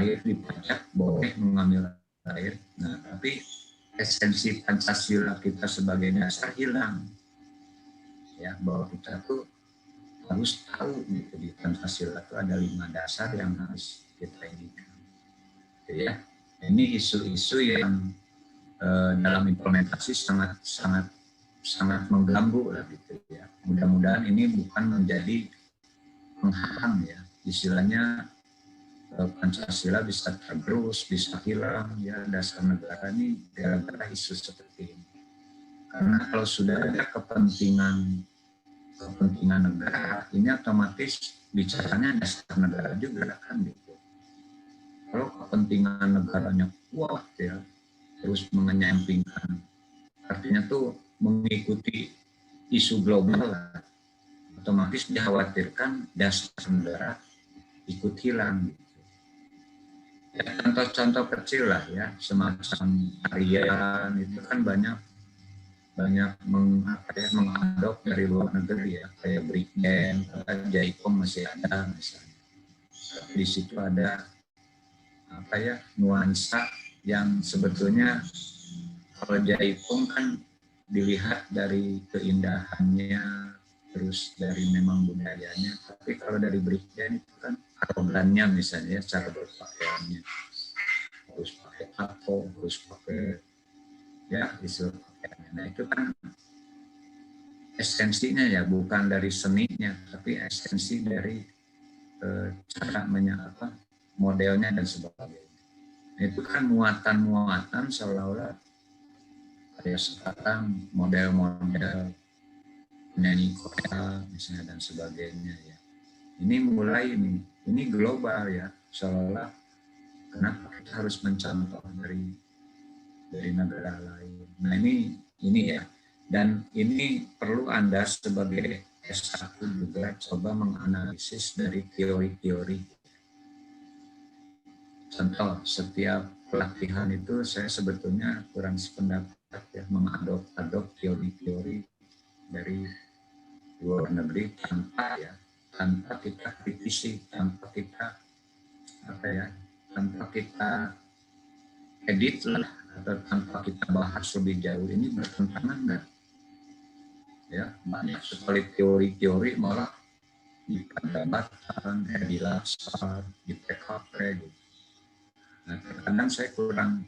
[SPEAKER 1] Air dipajak, boleh mengambil air. Nah, tapi esensi Pancasila kita sebagai dasar hilang. Ya, bahwa kita tuh harus tahu gitu, di Pancasila itu ada 5 dasar yang harus kita inikan. Ya, ini isu-isu yang dalam implementasi sangat mengganggu lah gitu ya. Mudah-mudahan ini bukan menjadi penghalang ya. Istilahnya Pancasila bisa tergerus, bisa hilang ya, dasar negara ini gara-gara isu seperti ini. Karena kalau sudah ada kepentingan negara, ini otomatis bicaranya dasar negara juga kan gitu. Kalau kepentingan negaranya kuat ya, terus mengenyampingkan, artinya tuh mengikuti isu global lah, otomatis dikhawatirkan dasar negara ikut hilang. Ya, contoh-contoh kecil lah ya, semacam harian itu kan banyak mengadop dari luar negeri ya, kayak Breakdance, Jaipong masih ada misalnya. Di situ ada nuansa yang sebetulnya kalau Jaipong kan dilihat dari keindahannya, terus dari memang budayanya, tapi kalau dari Breakdance itu kan arogannya misalnya cara berpakaiannya, harus pakai tato, harus pakai ya istilah pakaiannya. Nah itu kan esensinya ya, bukan dari seninya, tapi esensi dari cara menyapa modelnya dan sebagainya. Nah, itu kan muatan-muatan seolah-olah kayak sekarang model-model penyanyi Korea misalnya dan sebagainya ya. Ini mulai ini global ya, seolah kenapa kita harus mencontoh dari negara lain. Nah ini ya, dan ini perlu Anda sebagai S1 juga coba menganalisis dari teori-teori. Contoh, setiap pelatihan itu saya sebetulnya kurang sependapat ya, mengadop teori-teori dari luar negeri tanpa kita kritisi, tanpa kita edit lah, atau tanpa kita bahas lebih jauh. Ini bertentangan nggak? Ya, banyak sekali teori-teori malah diperdebatkan, dilaksar, di PKP gitu. Nah, kadang saya kurang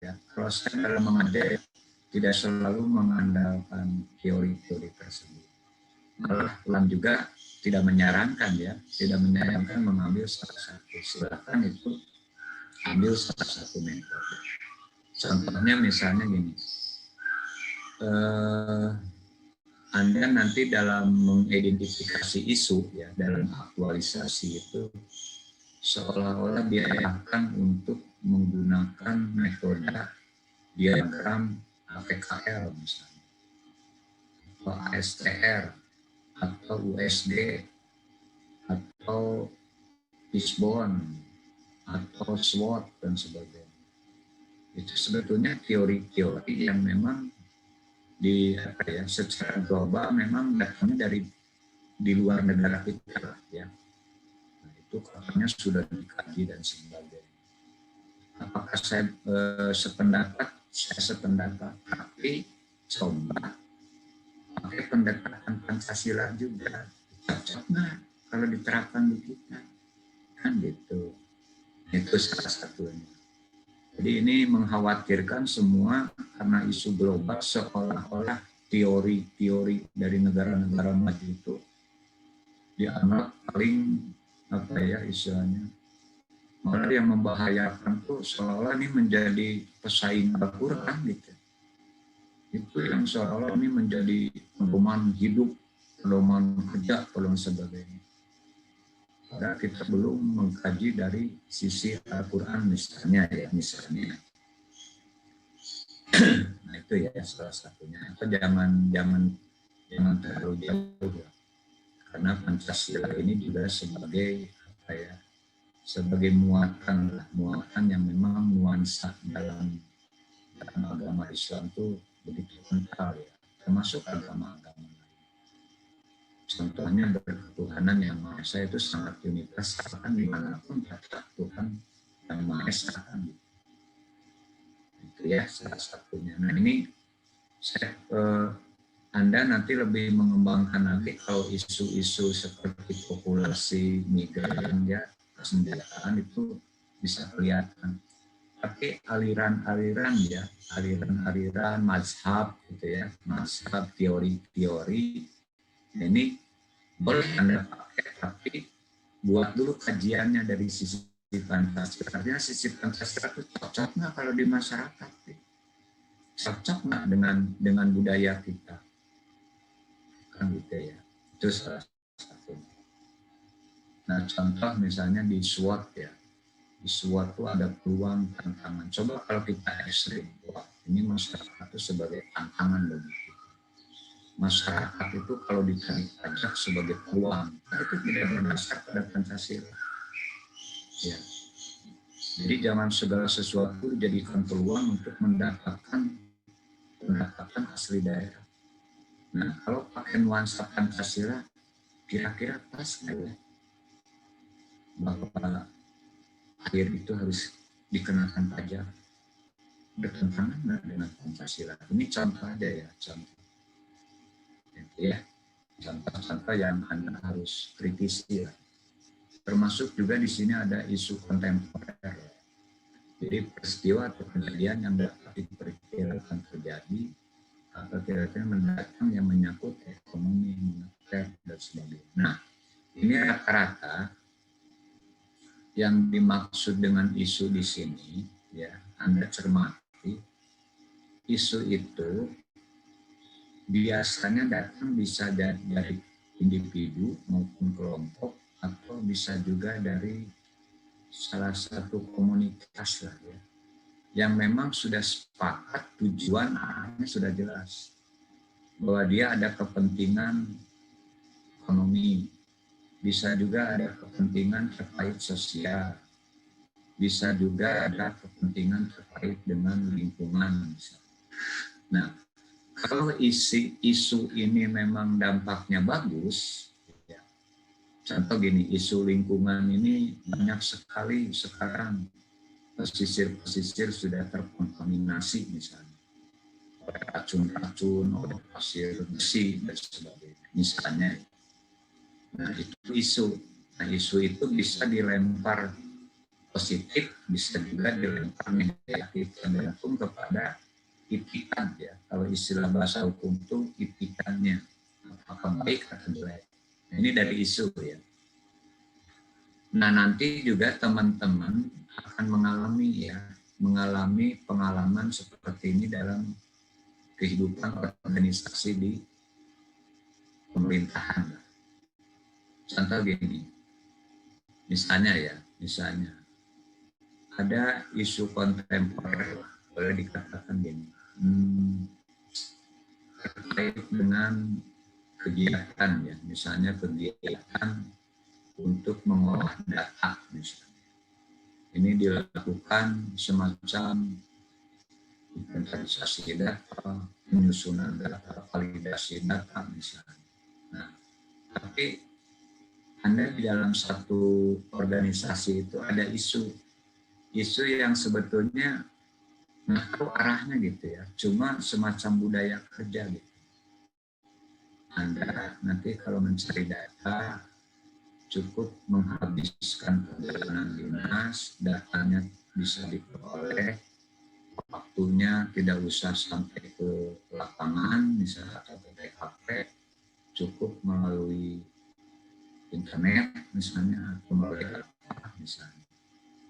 [SPEAKER 1] ya. Kalau saya dalam mengajar tidak selalu mengandalkan teori-teori tersebut. Malah juga tidak menyarankan mengambil salah satu. Silakan itu ambil salah satu metode. Contohnya misalnya gini, Anda nanti dalam mengidentifikasi isu ya, dalam aktualisasi itu seolah-olah diarahkan untuk menggunakan metode diagram APKL misalnya, atau ASTR, atau USD, atau Fishbone, atau SWOT dan sebagainya. Itu sebetulnya teori-teori yang memang secara global memang datangnya dari di luar negara kita ya. Nah, itu katanya sudah dikaji dan sebagainya. Apakah saya sependapat? Saya sependapat, tapi coba pakai pendekatan Pancasila juga. Cocok nggak kalau diterapkan di kita? Kan gitu. Itu salah satunya. Jadi ini mengkhawatirkan semua karena isu global seolah-olah teori-teori dari negara-negara maju itu dianggap paling istilahnya. Malah yang membahayakan tuh seolah-olah ini menjadi pesaing Al-Quran gitu. Itu yang seolah-olah ini menjadi pedoman hidup, pedoman kerja, pedoman sebagainya. Padahal kita belum mengkaji dari sisi Al-Quran misalnya. Nah itu ya salah satunya. Atau jangan terlalu jauh ya. Karena Pancasila ini juga sebagai muatan yang memang nuansa dalam agama Islam itu begitu kental ya. Termasuk agama-agama. Contohnya berketuhanan yang Maha Esa itu sangat universal, kan dimanapun kata Tuhan yang Maha Esa kan. Itu ya salah satunya. Nah ini Anda nanti lebih mengembangkan lagi kalau isu-isu seperti populasi migran ya, kesenjataan itu bisa kelihatan. Tapi aliran-aliran mazhab gitu ya, mazhab teori-teori ini boleh Anda pakai, tapi buat dulu kajiannya dari sisi Pancasila. Artinya sisi Pancasila itu cocok nggak kalau di masyarakat? Cocok nggak dengan budaya kita? Kan gitu ya. Itu salah satu. Nah contoh misalnya di SWOT ya. di suatu ada peluang tantangan. Coba kalau kita ekstrim, wah ini masyarakat itu sebagai tantangan bagi kita. Masyarakat itu kalau ditarik pajak sebagai peluang, nah itu tidak berdasar pada Pancasila. Ya. Jadi jangan segala sesuatu dijadikan peluang untuk mendapatkan asli daerah. Nah, kalau pakai nuansa Pancasila, kira-kira pas nggak ya? Bahwa air itu harus dikenakan pajak, bertentangan nggak dengan Pancasila? Ini contoh aja ya, contoh. Ya, contoh-contoh yang Anda harus kritisi ya. Termasuk juga di sini ada isu kontemporer. Jadi peristiwa atau kejadian yang dapat diperkirakan terjadi atau kira-kira mendatang yang menyangkut ekonomi, moneter, dan sebagainya. Nah, ini rata-rata yang dimaksud dengan isu di sini, ya Anda cermati, isu itu biasanya datang bisa dari individu maupun kelompok atau bisa juga dari salah satu komunitas lah ya, yang memang sudah sepakat tujuan arahnya sudah jelas bahwa dia ada kepentingan ekonomi, bisa juga ada kepentingan terkait sosial, bisa juga ada kepentingan terkait dengan lingkungan. Nah, kalau isu ini memang dampaknya bagus, ya, contoh gini, isu lingkungan ini banyak sekali sekarang pesisir-pesisir sudah terkontaminasi misalnya oleh racun-racun, oleh pasir besi dan sebagainya misalnya. Nah itu isu. Nah isu itu bisa dilempar positif, bisa juga dilempar negatif, tergantung kepada itikan ya. Kalau istilah bahasa hukum itu itikannya apakah baik atau jelek. Nah, ini dari isu ya. Nah nanti juga teman-teman akan mengalami pengalaman seperti ini dalam kehidupan organisasi di pemerintahan. Contoh gini, misalnya ada isu kontemporer, boleh dikatakan gini, terkait dengan kegiatan ya, misalnya kegiatan untuk mengolah data misalnya. Ini dilakukan semacam inventarisasi data, penyusunan data, validasi data misalnya. Nah, tapi Anda di dalam satu organisasi itu ada isu yang sebetulnya nggak tahu arahnya gitu ya, cuma semacam budaya kerja gitu. Anda nanti kalau mencari data cukup menghabiskan perjalanan dinas, datanya bisa diperoleh, waktunya tidak usah sampai ke lapangan misalnya atau ke TKP, cukup melalui internet misalnya atau melalui apa misalnya.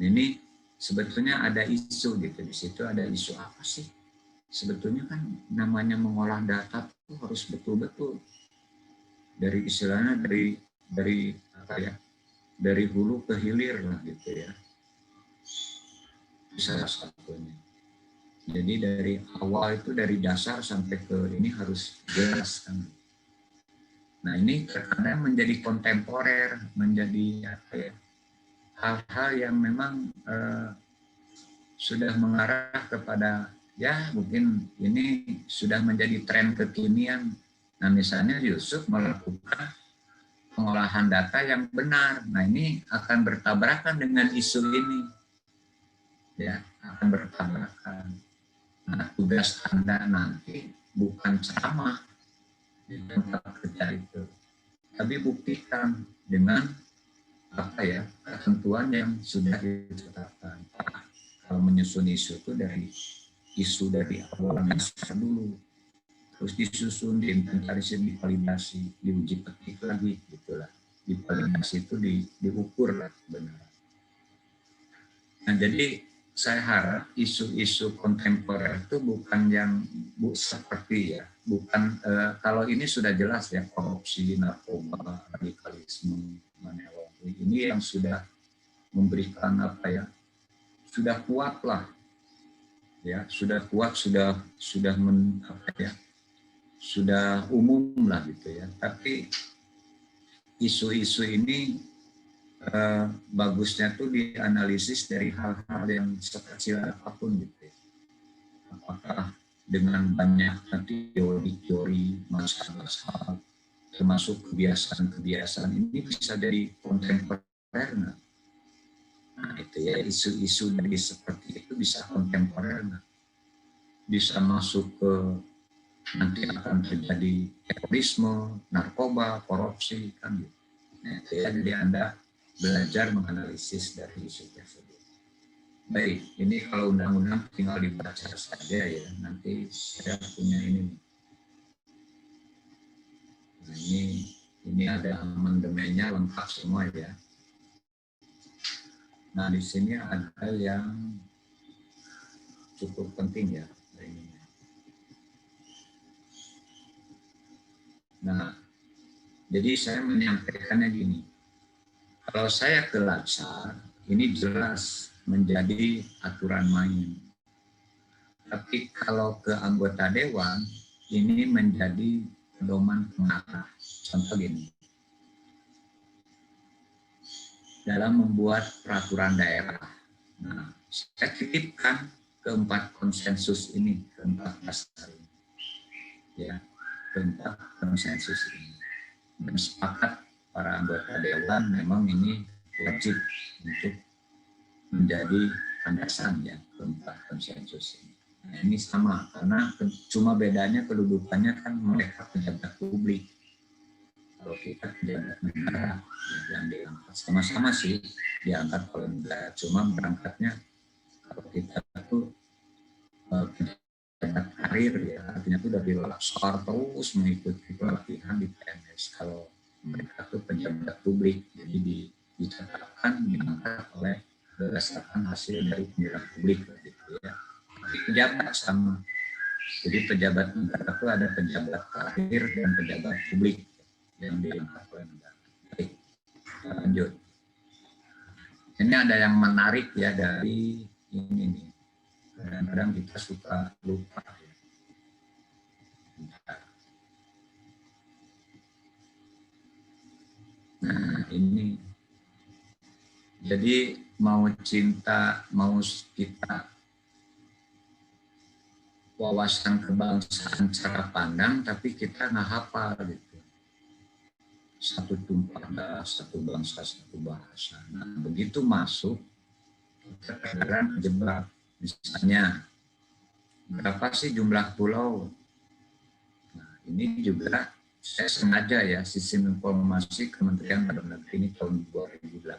[SPEAKER 1] Ini sebetulnya ada isu gitu, di situ ada isu apa sih? Sebetulnya kan namanya mengolah data itu harus betul-betul dari istilahnya dari apa ya, dari hulu ke hilir lah gitu ya. Salah satunya. Jadi dari awal itu dari dasar sampai ke ini harus jelas kan. Nah ini terkadang menjadi kontemporer, menjadi apa ya, hal-hal yang memang sudah mengarah kepada ya mungkin ini sudah menjadi tren kekinian. Nah misalnya Yusuf melakukan pengolahan data yang benar. Nah ini akan bertabrakan dengan isu ini. Ya, akan bertabrakan. Nah, tugas Anda nanti bukan ceramah di tempat kerja itu, tapi buktikan dengan apa ya, ketentuan yang sudah ditetapkan. Kalau menyusun isu itu dari awal dasar dulu, terus disusun, diinventarisir, divalidasi, diuji petik lagi, gitulah. Divalidasi itu diukur lah benar. Nah jadi saya harap isu-isu kontemporer itu bukan yang seperti ya, bukan kalau ini sudah jelas ya, korupsi, narkoba, radikalisme, ini yang sudah memberikan apa ya, sudah kuat lah, ya sudah kuat, sudah sudah umum lah gitu ya. Tapi isu-isu ini bagusnya tuh dianalisis dari hal-hal yang sekecil apapun gitu ya. Apakah dengan banyak teori-teori masalah, termasuk kebiasaan-kebiasaan ini bisa jadi kontemporer. Nah itu ya, isu-isu dari seperti itu bisa kontemporer, bisa masuk ke nanti akan terjadi terorisme, narkoba, korupsi kan gitu. Nah itu ya, jadi Anda belajar menganalisis dari isu tersebut. Baik, ini kalau undang-undang tinggal dibaca saja ya. Nanti saya punya ini. Nah, ini ada amandemennya lengkap semua ya. Nah, di sini ada yang cukup penting ya. Nah, jadi saya menyampaikannya gini. Kalau saya ke Latsar, ini jelas menjadi aturan main. Tapi kalau ke anggota dewan, ini menjadi pedoman pengarah. Contoh gini. Dalam membuat peraturan daerah. Nah, saya titipkan keempat konsensus ini, keempat dasar ini. Ya, keempat konsensus ini. Dan sepakat para anggota dewan memang ini wajib untuk menjadi landasan ya keempat konsensus ini. Nah, ini sama karena cuma bedanya kedudukannya kan mereka pejabat publik. Kalau kita pejabat negara yang diangkat sama-sama sih diangkat oleh negara, cuma berangkatnya kalau kita tuh pejabat karir ya, artinya tuh dari Latsar terus mengikuti pelatihan di PNS. Kalau mereka tuh pejabat publik, jadi dicatatkan diangkat oleh berdasarkan hasil dari pemilihan publik gitu ya. Tapi pejabat sama. Jadi pejabat negara itu ada pejabat karir dan pejabat publik yang diangkat oleh negara. Baik, lanjut. Ini ada yang menarik ya dari ini nih. Kadang-kadang kita suka lupa. Nah ini, jadi mau cinta, mau kita wawasan kebangsaan cara pandang, tapi kita nggak hafal gitu. Satu tumpah darah, satu bangsa, satu bahasa. Nah begitu masuk, kita kadang terjebak. Misalnya, berapa sih jumlah pulau? Nah, ini juga saya sengaja ya, sistem informasi Kementerian Dalam Negeri ini tahun 2018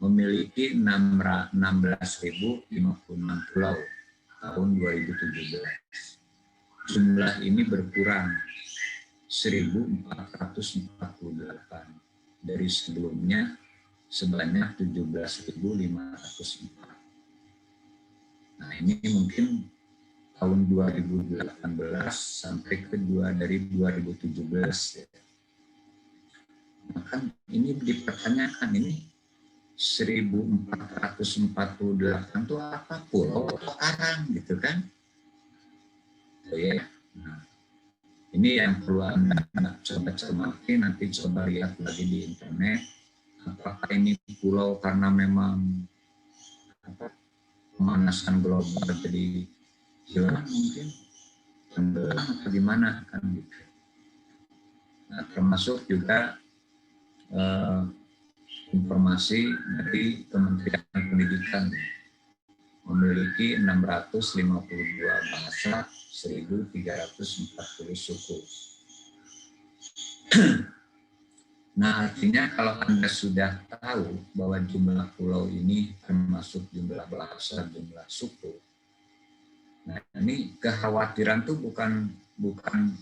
[SPEAKER 1] memiliki 16.056 pulau tahun 2017. Jumlah ini berkurang 1.448 dari sebelumnya sebanyak 17.504. Nah ini mungkin tahun 2018 sampai ke dari 2017 ya. Maka ini dipertanyakan ini 1.448 itu apa, pulau atau karang gitu kan? Oh ya. Nah, ini yang perlu Anda coba cermati, nanti coba lihat lagi di internet. Apakah ini pulau karena memang pemanasan global jadi hilang mungkin, tenggelam atau gimana kan gitu. Nah, termasuk juga informasi dari Kementerian Pendidikan memiliki 652 bahasa, 1.340 suku. Nah, artinya kalau Anda sudah tahu bahwa jumlah pulau ini termasuk jumlah bahasa, jumlah suku. Nah, ini kekhawatiran tuh bukan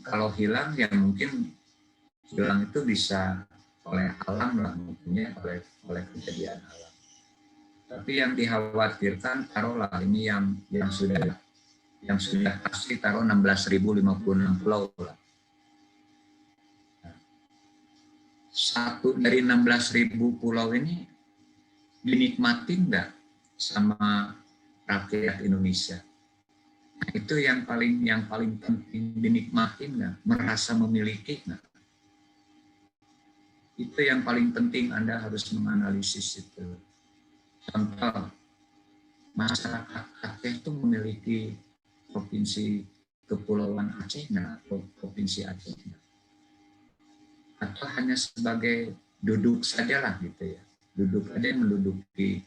[SPEAKER 1] kalau hilang ya mungkin hilang itu bisa oleh alam lah, mungkinnya oleh kejadian alam. Tapi yang dikhawatirkan taruhlah ini yang sudah pasti taruh 16.056 pulau lah. Satu dari 16.000 pulau ini dinikmati enggak sama rakyat Indonesia. Itu yang paling penting, dinikmatin nggak, merasa memiliki nggak. Itu yang paling penting, Anda harus menganalisis itu. Contoh, masyarakat Aceh itu memiliki provinsi Kepulauan Aceh atau provinsi Aceh, atau hanya sebagai duduk sajalah gitu ya, duduk aja menduduki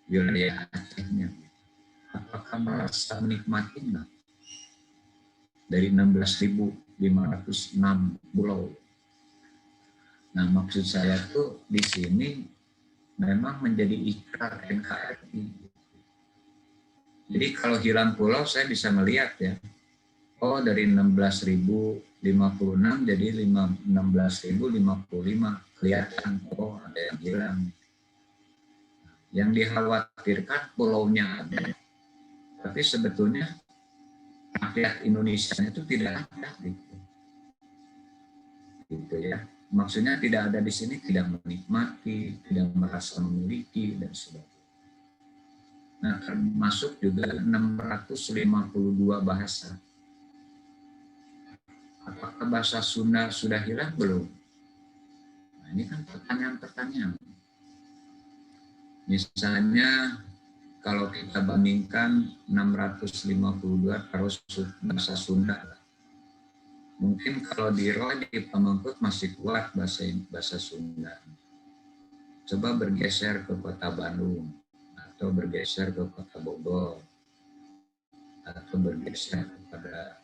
[SPEAKER 1] wilayah Acehnya. Apakah merasa menikmati nggak dari 16.506 pulau? Nah, maksud saya tuh di sini memang menjadi ikrar NKRI. Jadi kalau hilang pulau saya bisa melihat ya, oh dari 16.056 jadi 16.055, kelihatan oh ada yang hilang. Yang dikhawatirkan pulaunya ada, tapi sebetulnya rakyat Indonesia itu tidak ada gitu ya. Maksudnya tidak ada di sini, tidak menikmati, tidak merasa memiliki dan sebagainya. Nah, termasuk juga 652 bahasa. Apakah bahasa Sunda sudah hilang belum? Nah, ini kan pertanyaan-pertanyaan. Misalnya kalau kita bandingkan 652 terus bahasa Sunda, mungkin kalau di Roy di Pamengkut masih kuat bahasa Sunda. Coba bergeser ke kota Bandung, atau bergeser ke kota Bogor, atau bergeser kepada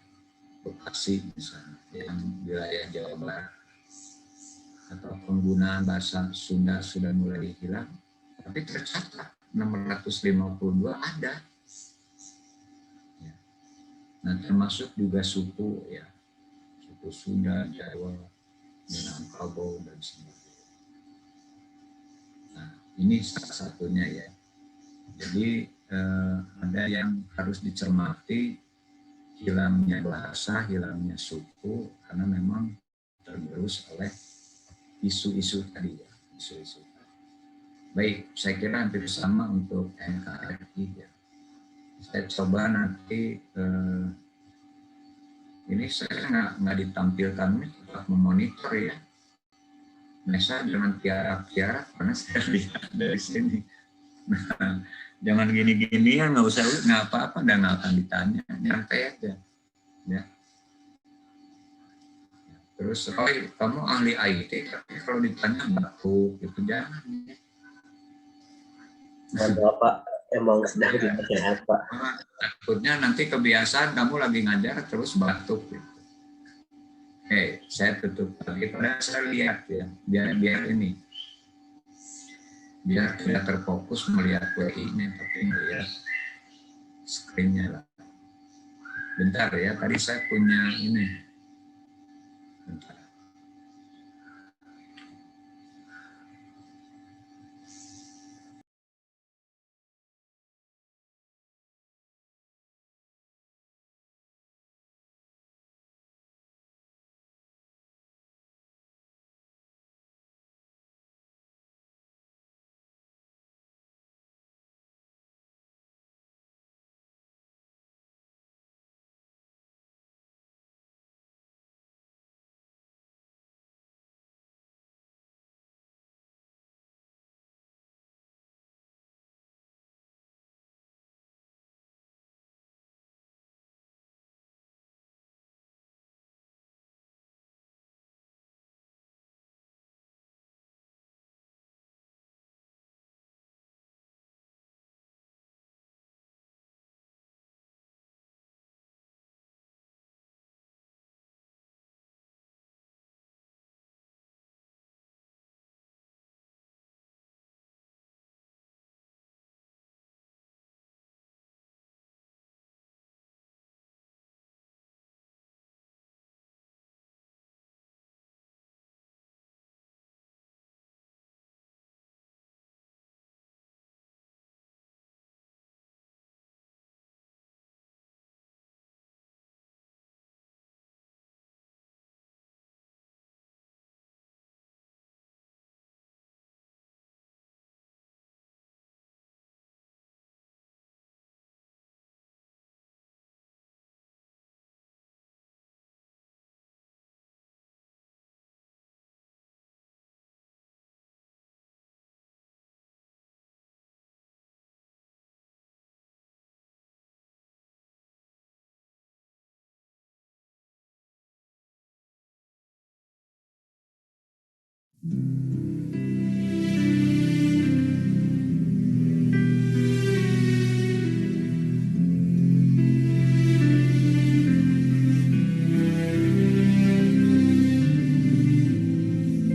[SPEAKER 1] Bekasi misalnya, yang wilayah Jawa Barat, atau penggunaan bahasa Sunda sudah mulai hilang, tapi tercatat 652 ada. Nah, termasuk juga suku ya, suku Sunda, Jawa, Minangkabau dan sebagainya. Nah, ini salah satunya ya. Jadi ada yang harus dicermati, hilangnya bahasa, hilangnya suku, karena memang tergerus oleh isu-isu tadi ya, isu-isu. Baik, saya kira hampir sama untuk NKRI ya. Saya coba nanti ini saya nggak ditampilkan, tetap memonitor ya. Nah, saya jangan tiarap karena saya lihat dari sini. Nah, jangan gini-gini ya, nggak apa-apa, dan nggak akan ditanya, nyantai aja. Ya. Terus Roy, kamu ahli IT, tapi kalau ditanya batuk, itu jangan.
[SPEAKER 2] Mohon Pak, emang sedang tidak sehat Pak.
[SPEAKER 1] Takutnya nanti kebiasaan kamu lagi ngajar terus batuk. Gitu. Oke, saya tutup lagi. Pada saya lihat ya, biar ini, biar tidak terfokus melihat WI-nya, tapi melihat screen-nya lah. Bentar ya, tadi saya punya ini. Bentar.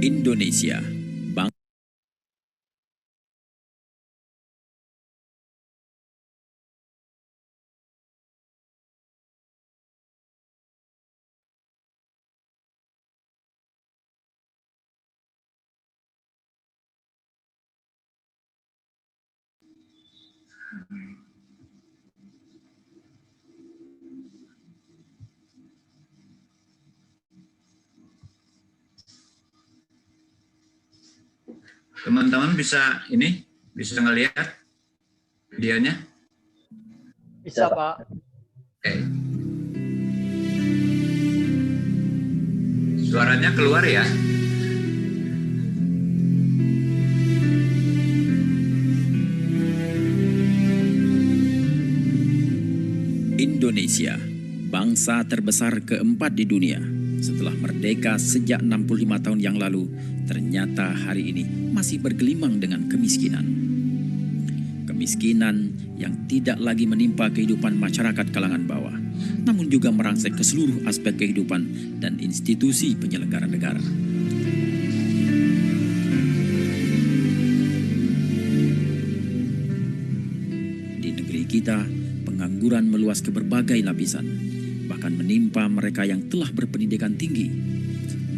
[SPEAKER 9] Indonesia.
[SPEAKER 1] Teman-teman bisa ngelihat videonya?
[SPEAKER 6] Bisa, Pak.
[SPEAKER 1] Oke. Suaranya keluar ya?
[SPEAKER 9] Indonesia, bangsa terbesar keempat di dunia. Setelah merdeka sejak 65 tahun yang lalu, ternyata hari ini masih bergelimang dengan kemiskinan. Kemiskinan yang tidak lagi menimpa kehidupan masyarakat kalangan bawah, namun juga merangsek ke seluruh aspek kehidupan dan institusi penyelenggara negara. Di negeri kita, pengangguran meluas ke berbagai lapisan, bahkan menimpa mereka yang telah berpendidikan tinggi.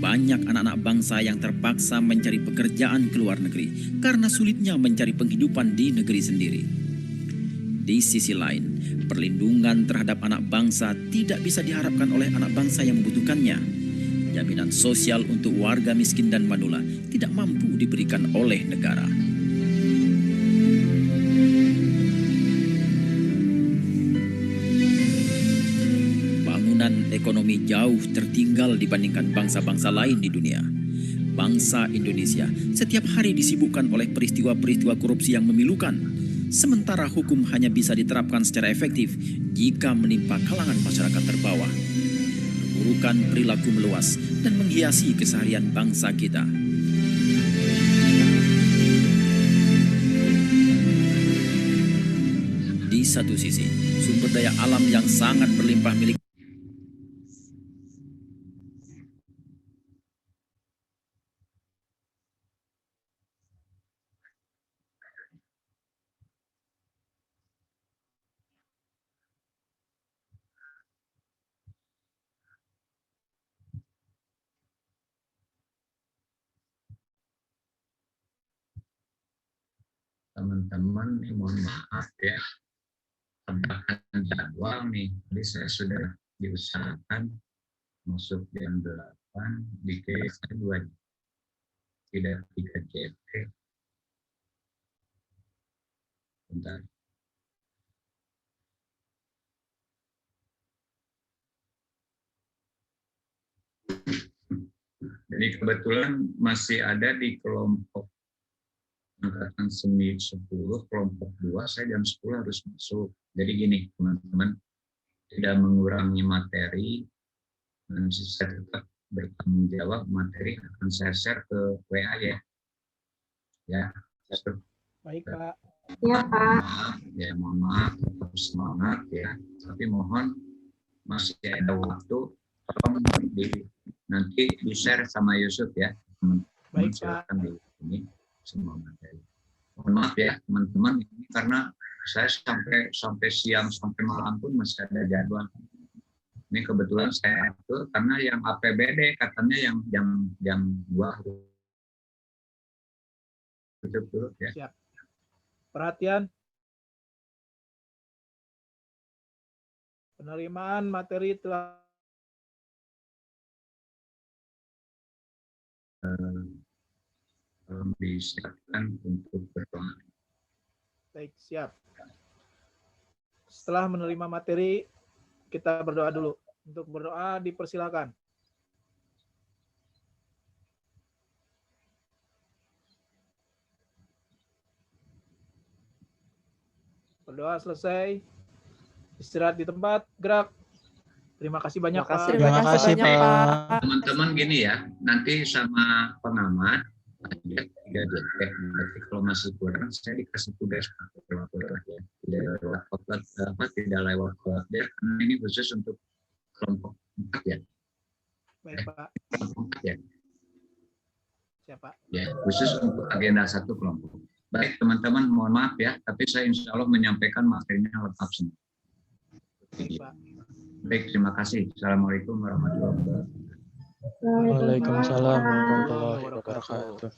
[SPEAKER 9] Banyak anak-anak bangsa yang terpaksa mencari pekerjaan ke luar negeri karena sulitnya mencari penghidupan di negeri sendiri. Di sisi lain, perlindungan terhadap anak bangsa tidak bisa diharapkan oleh anak bangsa yang membutuhkannya. Jaminan sosial untuk warga miskin dan manula tidak mampu diberikan oleh negara. Ekonomi jauh tertinggal dibandingkan bangsa-bangsa lain di dunia. Bangsa Indonesia setiap hari disibukkan oleh peristiwa-peristiwa korupsi yang memilukan, sementara hukum hanya bisa diterapkan secara efektif jika menimpa kalangan masyarakat terbawah. Keburukan perilaku meluas dan menghiasi keseharian bangsa kita. Di satu sisi, sumber daya alam yang sangat berlimpah milik
[SPEAKER 1] Teman-teman, mohon maaf ya, tambahan jadwal nih. Tadi saya sudah diusahakan masuk jam 8, di case 2, tidak 3 JT. Bentar. Jadi kebetulan masih ada di kelompok angkatan 10, kelompok 2, saya jam 10 harus masuk. Jadi gini teman-teman, tidak mengurangi materi, dan saya tetap bertanggung jawab, materi akan saya share ke WA ya. Ya,
[SPEAKER 6] Baik, Pak.
[SPEAKER 5] Ya, Pak.
[SPEAKER 1] Ya, mohon maaf, tetap semangat ya. Tapi mohon masih ada waktu, tolong nanti di-share sama Yusuf ya.
[SPEAKER 6] Baik,
[SPEAKER 1] silakan di ini semua materi. Mohon maaf ya teman-teman, ini karena saya sampai siang sampai malam pun masih ada jadwal. Ini kebetulan saya atur karena yang APBD katanya yang 2 tutup ya.
[SPEAKER 6] Siap. Perhatian. Penerimaan materi telah
[SPEAKER 1] disiapkan untuk berdoa.
[SPEAKER 6] baik, siap. Setelah menerima materi, kita berdoa dulu. Untuk berdoa dipersilakan. Berdoa selesai. Istirahat di tempat, gerak. Terima kasih banyak, Pak.
[SPEAKER 8] Terima kasih banyak, Pak.
[SPEAKER 1] Teman-teman gini ya, nanti sama pengamat Pajak 3 JP. Berarti kalau masih kurang, saya dikasih tugas ya. Tidak lewat dia, karena ini khusus untuk kelompok 4 ya.
[SPEAKER 6] Baik, Pak.
[SPEAKER 1] Kelompok 4 ya.
[SPEAKER 6] Siapa?
[SPEAKER 1] Ya, khusus untuk agenda 1 kelompok. Baik teman-teman, mohon maaf ya, tapi saya insya Allah menyampaikan materinya lengkap semua.
[SPEAKER 6] Baik, Pak.
[SPEAKER 1] Baik, terima kasih. Assalamualaikum warahmatullahi wabarakatuh.
[SPEAKER 4] Waalaikumsalam warahmatullahi wabarakatuh.